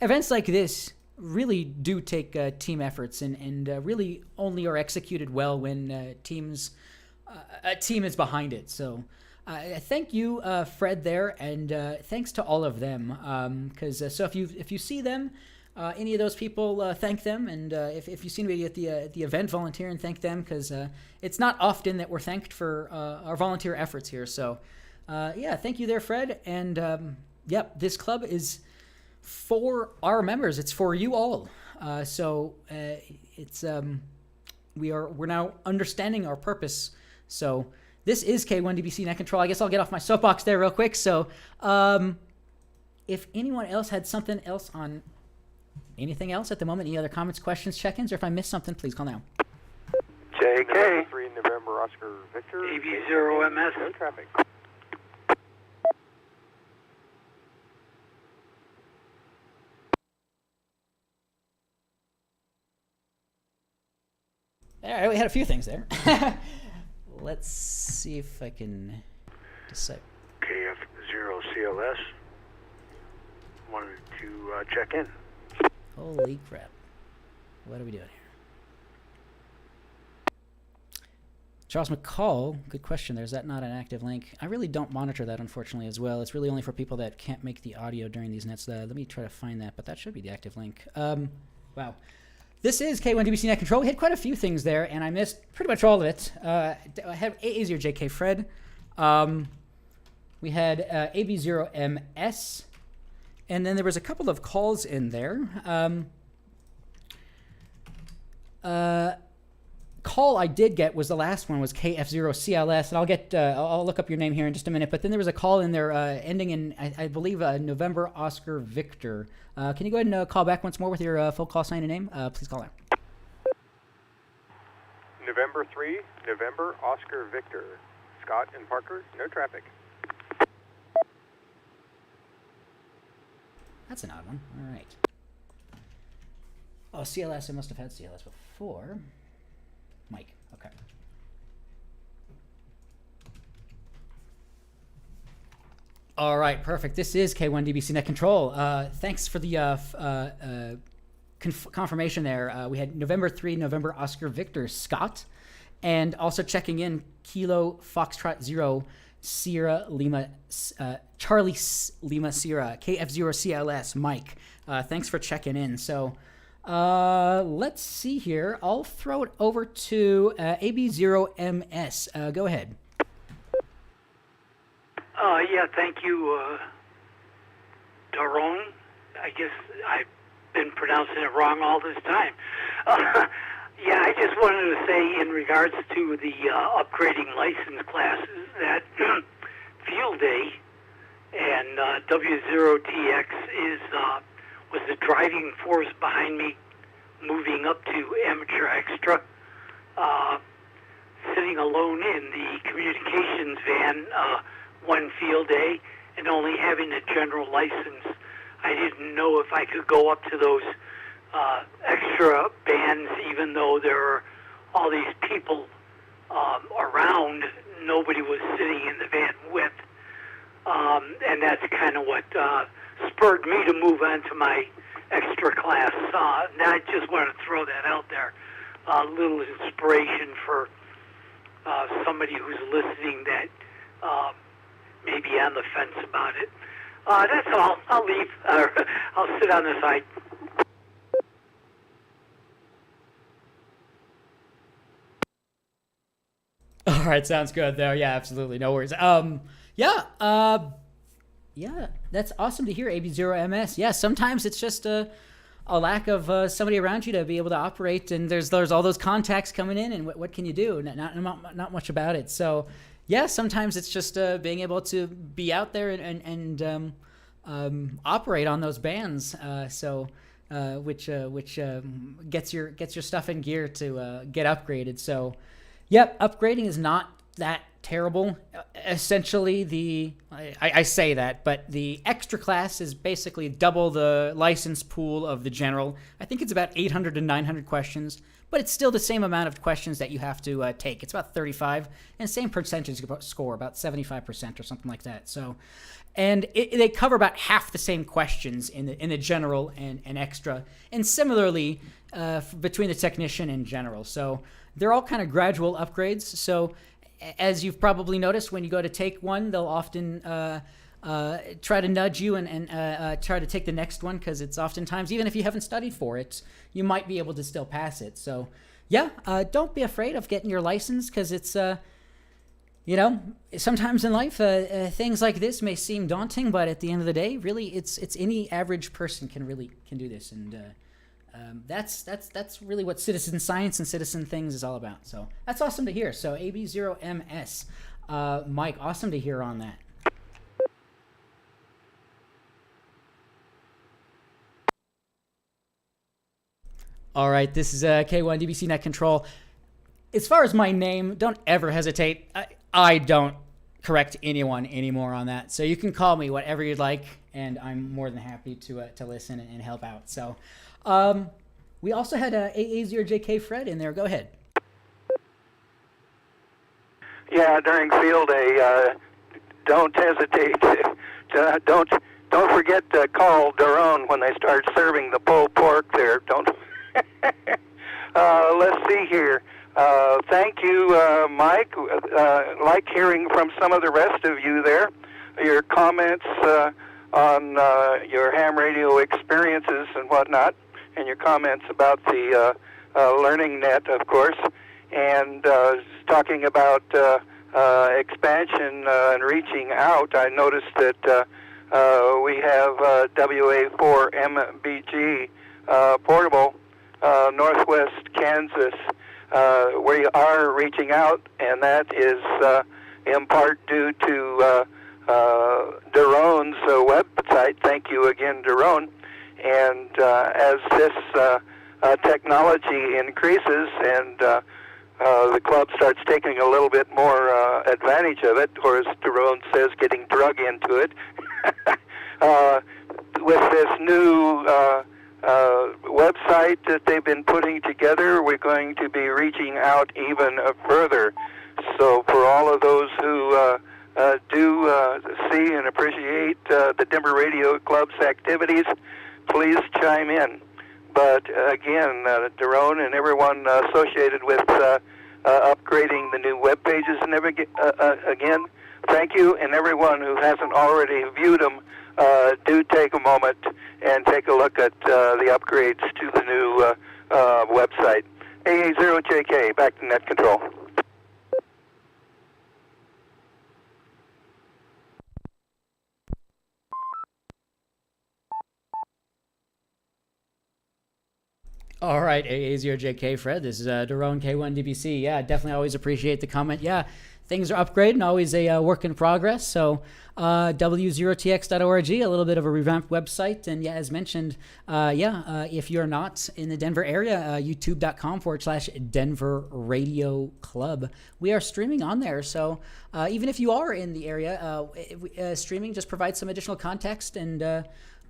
events like this really do take team efforts and really only are executed well when a team is behind it. So thank you, Fred, there, and thanks to all of them. Because so if you see them, any of those people, thank them, and if you see anybody at the event, volunteer and thank them, because it's not often that we're thanked for our volunteer efforts here. So yeah, thank you there, Fred. And yep, this club is for our members. It's for you all. So it's we're now understanding our purpose. So this is K1DBC Net Control. I guess I'll get off my soapbox there real quick. So if anyone else had something else on anything else at the moment, any other comments, questions, check-ins, or if I missed something, please call now. JK. 3 November Oscar Victor. AB0MS. No traffic. All right, we had a few things there. Let's see if I can decide. KF0CLS. Wanted to check in. Holy crap. What are we doing here? Charles McCall, good question. There's that not an active link. I really don't monitor that, unfortunately, as well. It's really only for people that can't make the audio during these nets. Let me try to find that, but that should be the active link. Wow. This is K1DBC Net Control. We had quite a few things there, and I missed pretty much all of it. I have A0 JK Fred. We had AB0MS, and then there was a couple of calls in there. Call I did get was the last one, was KF0CLS, and I'll look up your name here in just a minute. But then there was a call in there ending in, I believe, November Oscar Victor. Can you go ahead and call back once more with your full call sign and name? Please call out. November 3 November Oscar Victor. Scott and Parker, no traffic. That's an odd one. All right. Oh, CLS, I must have had CLS before. Mike, okay. All right, perfect. This is K1DBC Net Control. Thanks for the confirmation there. We had November 3, November Oscar Victor, Scott, and also checking in Kilo Foxtrot 0 Sierra Lima Charlie Lima Sierra KF0CLS Mike. Thanks for checking in. So let's see here. I'll throw it over to AB0MS. Go ahead. Yeah, thank you, Daron. I guess I've been pronouncing it wrong all this time. Yeah, I just wanted to say in regards to the upgrading license classes that Field Day and W0TX was the driving force behind me moving up to Amateur Extra. Sitting alone in the communications van one field day and only having a general license, I didn't know if I could go up to those extra bands, even though there are all these people around. Nobody was sitting in the van with, and that's kind of what spurred me to move on to my extra class. And I just wanted to throw that out there, a little inspiration for somebody who's listening that may be on the fence about it. That's all. I'll leave. I'll sit on the side. All right, sounds good there. Yeah, absolutely. No worries. Yeah, that's awesome to hear, AB0MS. Yeah, sometimes it's just a lack of somebody around you to be able to operate, and there's all those contacts coming in, and what can you do? Not much about it. So, yeah, sometimes it's just being able to be out there and operate on those bands. Which gets your stuff in gear to get upgraded. So, yep, upgrading is not that terrible. Essentially, I say that, but the extra class is basically double the license pool of the general. I think it's about 800 to 900 questions, but it's still the same amount of questions that you have to take. It's about 35, and same percentage score, about 75% or something like that. So, and they cover about half the same questions in the general and extra, and similarly between the technician and general. So they're all kind of gradual upgrades. So as you've probably noticed, when you go to take one, they'll often try to nudge you and try to take the next one, because it's oftentimes, even if you haven't studied for it, you might be able to still pass it. So yeah, don't be afraid of getting your license, because it's sometimes in life things like this may seem daunting, but at the end of the day, really, it's any average person can do this, and that's really what citizen science and citizen things is all about. So that's awesome to hear. So AB0MS, Mike, awesome to hear on that. All right, this is K1 DBC Net Control. As far as my name, don't ever hesitate. I don't correct anyone anymore on that. So you can call me whatever you'd like, and I'm more than happy to listen and help out. So we also had AA0JK Fred in there. Go ahead. Yeah, during field day, don't hesitate. Don't forget to call Daron when they start serving the pulled pork there. Don't. Let's see here. Thank you, Mike. Like hearing from some of the rest of you there, your comments on your ham radio experiences and whatnot, and your comments about the Learning Net, of course, and talking about expansion and reaching out. I noticed that we have WA4MBG portable, Northwest Kansas. We are reaching out, and that is in part due to Daron's website. Thank you again, Daron. And as this technology increases and the club starts taking a little bit more advantage of it, or as Daron says, getting drug into it, with this new website that they've been putting together, we're going to be reaching out even further. So for all of those who do see and appreciate the Denver Radio Club's activities, please chime in. But again, Daron and everyone associated with upgrading the new web pages and again, thank you, and everyone who hasn't already viewed them, do take a moment and take a look at the upgrades to the new website. AA0JK, back to Net Control. All right, AA0JK Fred, this is Daron K1DBC. Yeah, definitely always appreciate the comment. Yeah, things are upgrading, always a work in progress. So W0TX.org, a little bit of a revamped website. And yeah, as mentioned, if you're not in the Denver area, youtube.com/Denver Radio Club. We are streaming on there. So even if you are in the area, streaming just provides some additional context and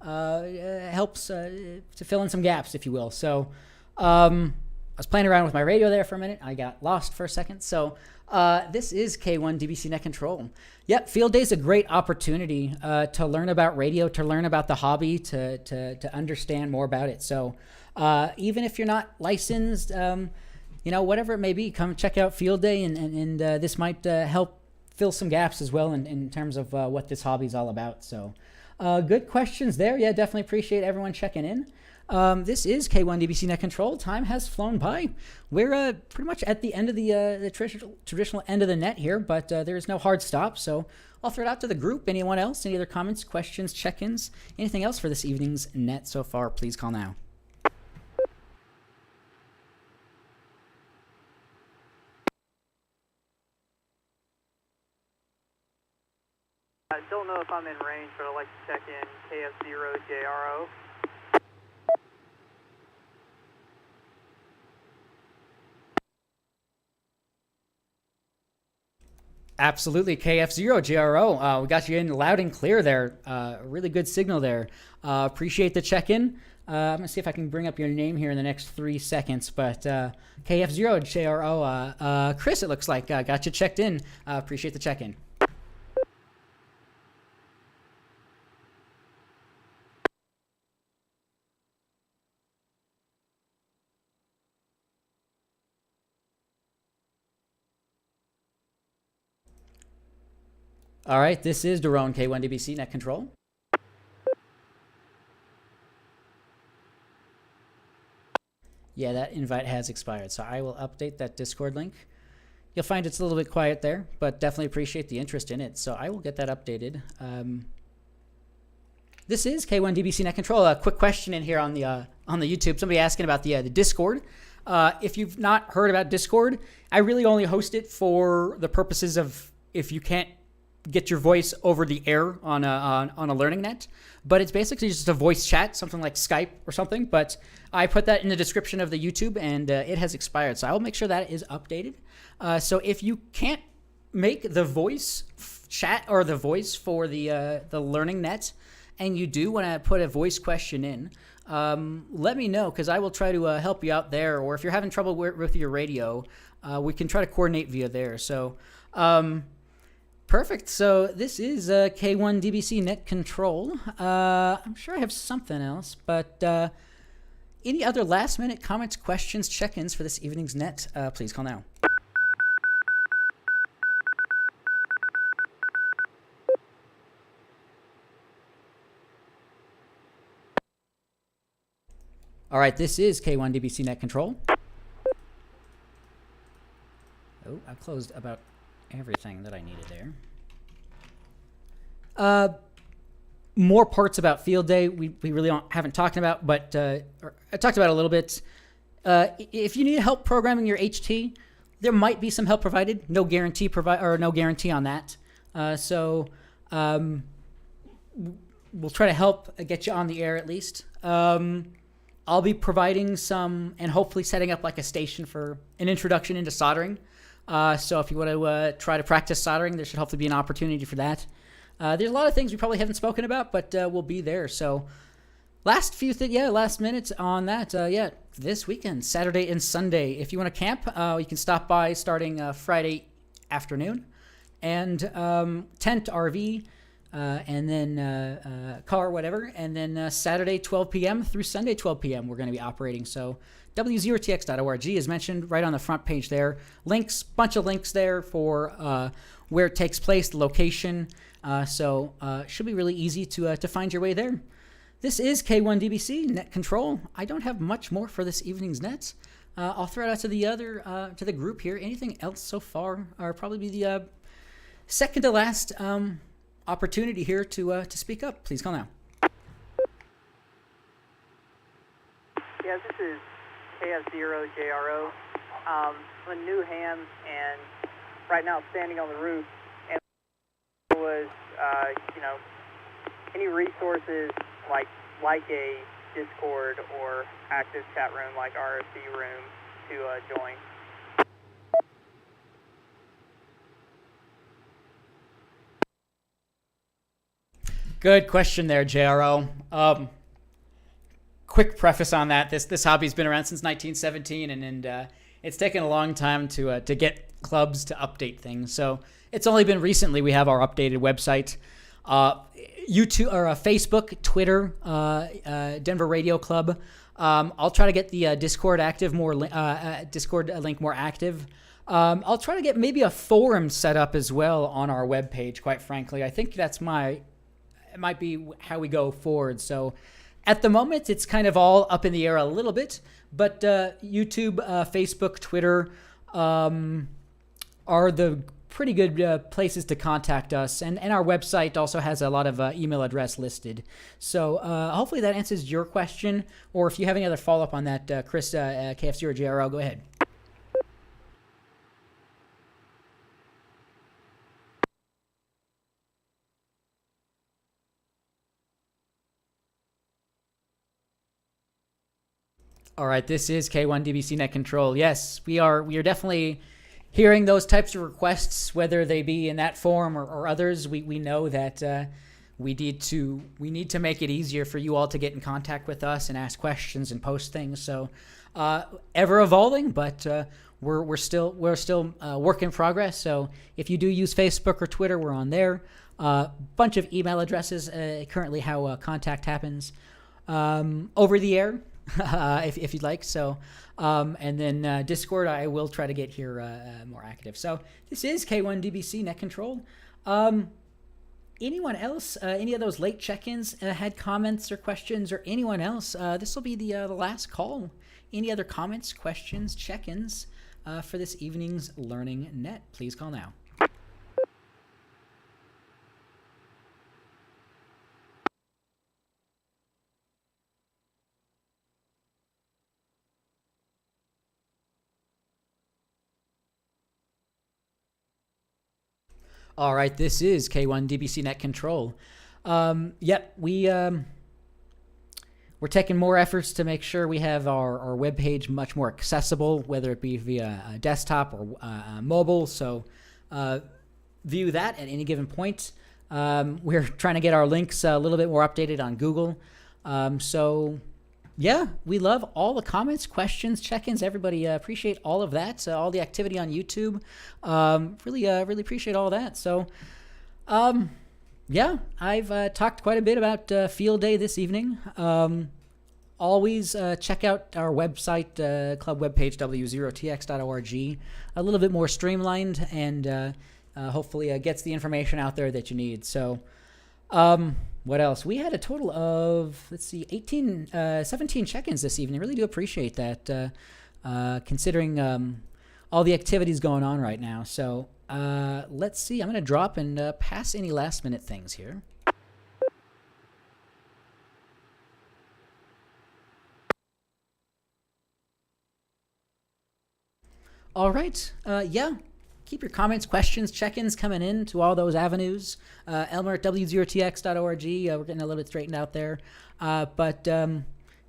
helps to fill in some gaps, if you will. So I was playing around with my radio there for a minute. I got lost for a second. So this is K1 DBC Net Control. Yep, Field Day is a great opportunity to learn about radio, to learn about the hobby, to understand more about it. So even if you're not licensed, whatever it may be, come check out Field Day, and this might help fill some gaps as well in terms of what this hobby is all about. So good questions there. Yeah, definitely appreciate everyone checking in. This is K1 DBC Net Control. Time has flown by. We're pretty much at the end of the traditional end of the net here, but there is no hard stop. So I'll throw it out to the group. Anyone else? Any other comments, questions, check-ins, anything else for this evening's net so far? Please call now. I don't know if I'm in range, but I'd like to check in KF0JRO. Absolutely, KF0JRO. We got you in loud and clear there. Really good signal there. Appreciate the check-in. I'm going to see if I can bring up your name here in the next 3 seconds. But KF0JRO, Chris, it looks like, got you checked in. Appreciate the check-in. All right, this is Daron, K1DBC Net Control. Yeah, that invite has expired, so I will update that Discord link. You'll find it's a little bit quiet there, but definitely appreciate the interest in it, so I will get that updated. This is K1DBC Net Control. A quick question in here on the YouTube. Somebody asking about the Discord. If you've not heard about Discord, I really only host it for the purposes of if you can't get your voice over the air on a learning net, but it's basically just a voice chat, something like Skype or something. But I put that in the description of the YouTube, and it has expired, so I will make sure that is updated. So if you can't make the voice chat or the voice for the learning net, and you do want to put a voice question in, let me know, because I will try to help you out there. Or if you're having trouble with your radio, we can try to coordinate via there. So. Perfect. So this is K1DBC Net Control. I'm sure I have something else, but any other last-minute comments, questions, check-ins for this evening's net, please call now. All right, this is K1DBC Net Control. Oh, I closed about everything that I needed there. More parts about field day we really haven't talked about, but I talked about it a little bit. If you need help programming your HT, there might be some help provided. No guarantee no guarantee on that. So we'll try to help get you on the air at least. I'll be providing some and hopefully setting up like a station for an introduction into soldering. So if you want to try to practice soldering, there should hopefully be an opportunity for that. There's a lot of things we probably haven't spoken about, but we'll be there. So last minutes on that. This weekend, Saturday and Sunday. If you want to camp, you can stop by starting Friday afternoon. And tent, RV, and then car, whatever. And then Saturday, 12 p.m. through Sunday, 12 p.m. we're going to be operating. So W0TX.org is mentioned right on the front page there. Links, bunch of links there for where it takes place, the location. So should be really easy to find your way there. This is K1DBC Net Control. I don't have much more for this evening's nets. I'll throw it out to the group here. Anything else so far? Or probably be the second to last opportunity here to speak up. Please call now. Yeah, this is KF0JRO. I'm a new ham, and right now standing on the roof, and was, any resources like a Discord or active chat room like RFC room to join. Good question there, JRO. Quick preface on that: this hobby's been around since 1917, and it's taken a long time to get clubs to update things. So it's only been recently we have our updated website, YouTube or Facebook, Twitter, Denver Radio Club. I'll try to get the Discord active Discord link more active. I'll try to get maybe a forum set up as well on our webpage. Quite frankly, I think it might be how we go forward. So at the moment, it's kind of all up in the air a little bit, but YouTube, Facebook, Twitter are the pretty good places to contact us. And our website also has a lot of email address listed. So hopefully that answers your question. Or if you have any other follow-up on that, Chris, KFC or JRL, go ahead. All right, this is K1DBC Net Control. Yes, we are definitely hearing those types of requests, whether they be in that forum or others, we know that we need to make it easier for you all to get in contact with us and ask questions and post things. So ever evolving, but we're still work in progress. So if you do use Facebook or Twitter, we're on there. Bunch of email addresses. Currently, how contact happens over the air, if you'd like. So. And then Discord, I will try to get here more active. So this is K1DBC Net Control. Anyone else, any of those late check-ins had comments or questions, or anyone else, this will be the last call. Any other comments, questions, check-ins for this evening's Learning Net? Please call now. All right, this is K1DBC Net Control. Yep, we're taking more efforts to make sure we have our webpage much more accessible, whether it be via desktop or mobile. So view that at any given point. We're trying to get our links a little bit more updated on Google. So yeah, we love all the comments, questions, check-ins. Everybody appreciate all of that. All the activity on YouTube. Really appreciate all that. So, yeah, I've talked quite a bit about Field Day this evening. Always check out our website, club webpage, W0TX.org. A little bit more streamlined and hopefully gets the information out there that you need. So, what else? We had a total of, 17 check-ins this evening. Really do appreciate that, considering all the activities going on right now. So let's see. I'm going to drop and pass any last-minute things here. All right. Yeah. Keep your comments, questions, check-ins coming in to all those avenues. Elmer at W0TX.org. We're getting a little bit straightened out there.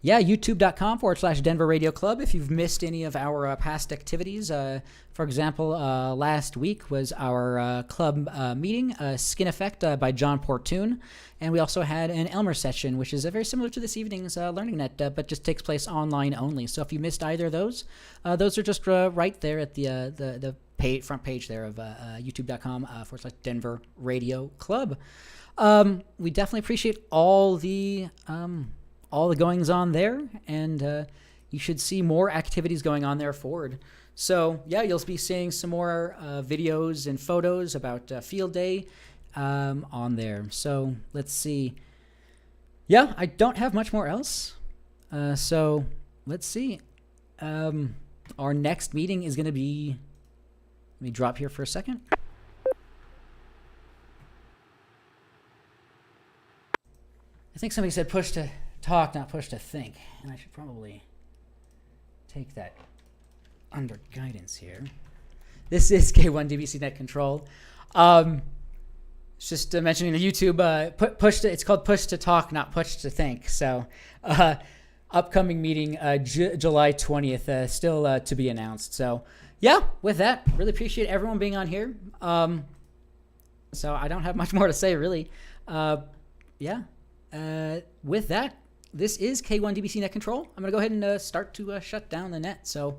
Yeah, youtube.com/Denver Radio Club. If you've missed any of our past activities, for example, last week was our club meeting, Skin Effect by John Portune. And we also had an Elmers session, which is very similar to this evening's Learning Net, but just takes place online only. So if you missed either of those are just right there at the front page there of youtube.com/Denver Radio Club. We definitely appreciate all the goings on there, and you should see more activities going on there forward. So yeah, you'll be seeing some more videos and photos about Field Day on there. So let's see. Yeah, I don't have much more else. So let's see. Our next meeting is going to be, let me drop here for a second. I think somebody said push to talk, not push to think. And I should probably take that under guidance here. This is K1DBC Net Control. Just mentioning the YouTube, it's called push to talk, not push to think. So upcoming meeting, July 20th, still to be announced. So yeah, with that, really appreciate everyone being on here. So I don't have much more to say, really. Yeah. With that, this is K1DBC Net Control. I'm going to go ahead and start to shut down the net. So,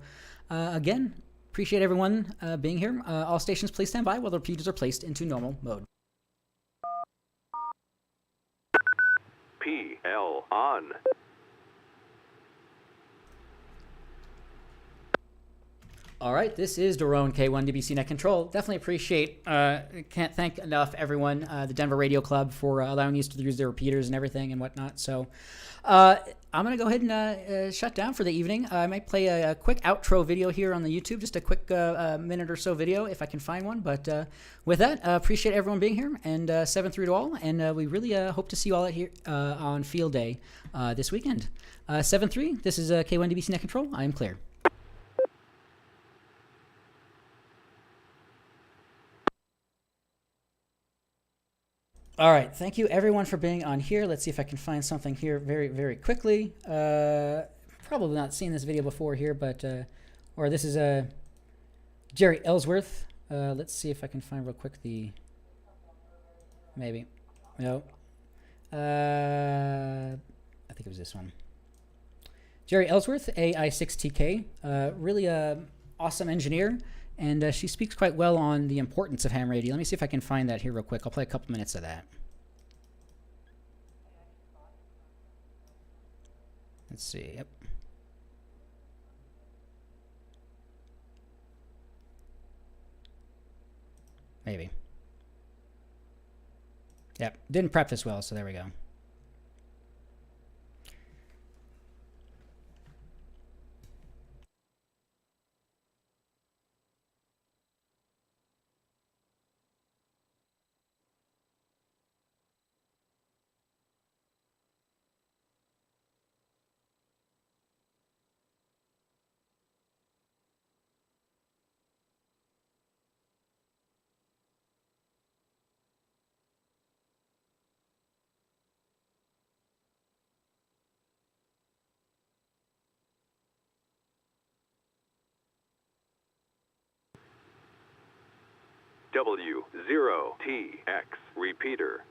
again, appreciate everyone being here. All stations, please stand by while the repeaters are placed into normal mode. PL on. All right, this is Daron, K1DBC Net Control. Definitely appreciate, can't thank enough everyone, the Denver Radio Club, for allowing us to use their repeaters and everything and whatnot. So I'm going to go ahead and shut down for the evening. I might play a quick outro video here on the YouTube, just a quick minute or so video if I can find one. But with that, appreciate everyone being here, and 7-3 to all. And we really hope to see you all out here on Field Day this weekend. 7-3, this is K1DBC Net Control. I am clear. All right, thank you everyone for being on here. Let's see if I can find something here very, very quickly. Probably not seen this video before here, but, or this is a Jerry Ellsworth. Let's see if I can find real quick the... Maybe. No. I think it was this one. Jerry Ellsworth, AI6TK. Really awesome engineer. And she speaks quite well on the importance of ham radio. Let me see if I can find that here real quick. I'll play a couple minutes of that. Let's see. Yep. Maybe. Yep. Didn't prep this well, so there we go. W0TX repeater.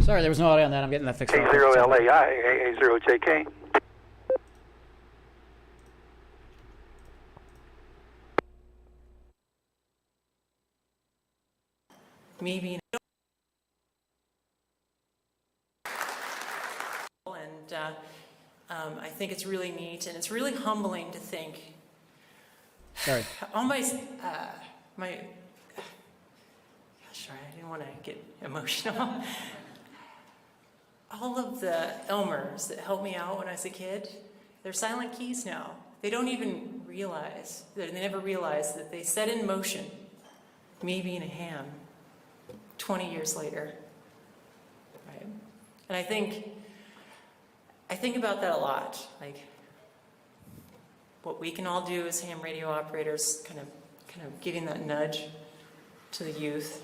Sorry, there was no audio on that. I'm getting that fixed. A0LAI, AA0JK. Maybe. And I think it's really neat, and it's really humbling to think. Sorry. On my, gosh, sorry, I didn't want to get emotional. All of the Elmers that helped me out when I was a kid, they're silent keys now. They don't even realize, they never realized that they set in motion me being a ham 20 years later, right? And I think about that a lot, like what we can all do as ham radio operators, kind of giving that nudge to the youth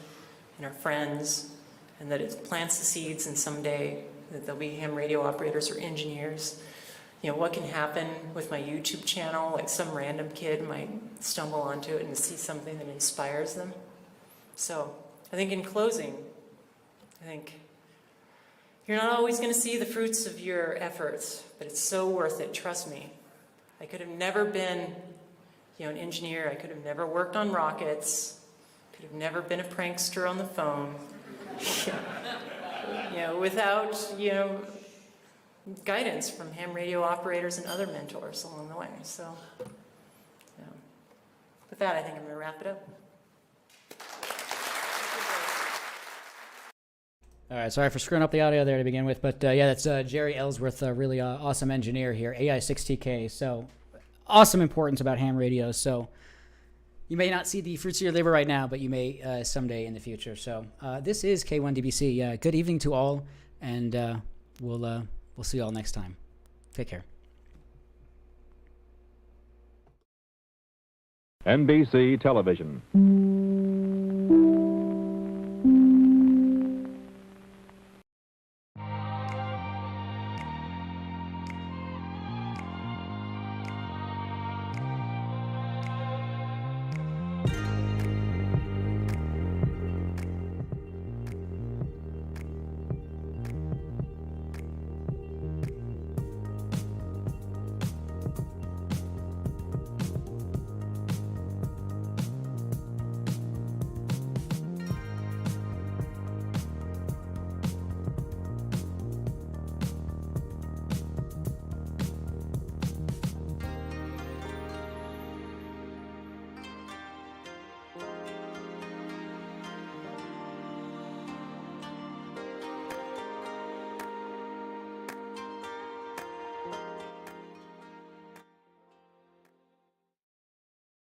and our friends, and that it plants the seeds, and someday that there'll be ham radio operators or engineers. You know, what can happen with my YouTube channel, like some random kid might stumble onto it and see something that inspires them. So I think in closing, I think you're not always going to see the fruits of your efforts, but it's so worth it, trust me. I could have never been, an engineer. I could have never worked on rockets. Could have never been a prankster on the phone. Without, guidance from ham radio operators and other mentors along the way. So, with that, I think I'm going to wrap it up. All right, sorry for screwing up the audio there to begin with, but yeah, that's Jerry Ellsworth, a really awesome engineer here, AI6TK. So, awesome importance about ham radios. So, you may not see the fruits of your labor right now, but you may someday in the future. So, this is K1DBC. Good evening to all, and we'll see you all next time. Take care. NBC Television.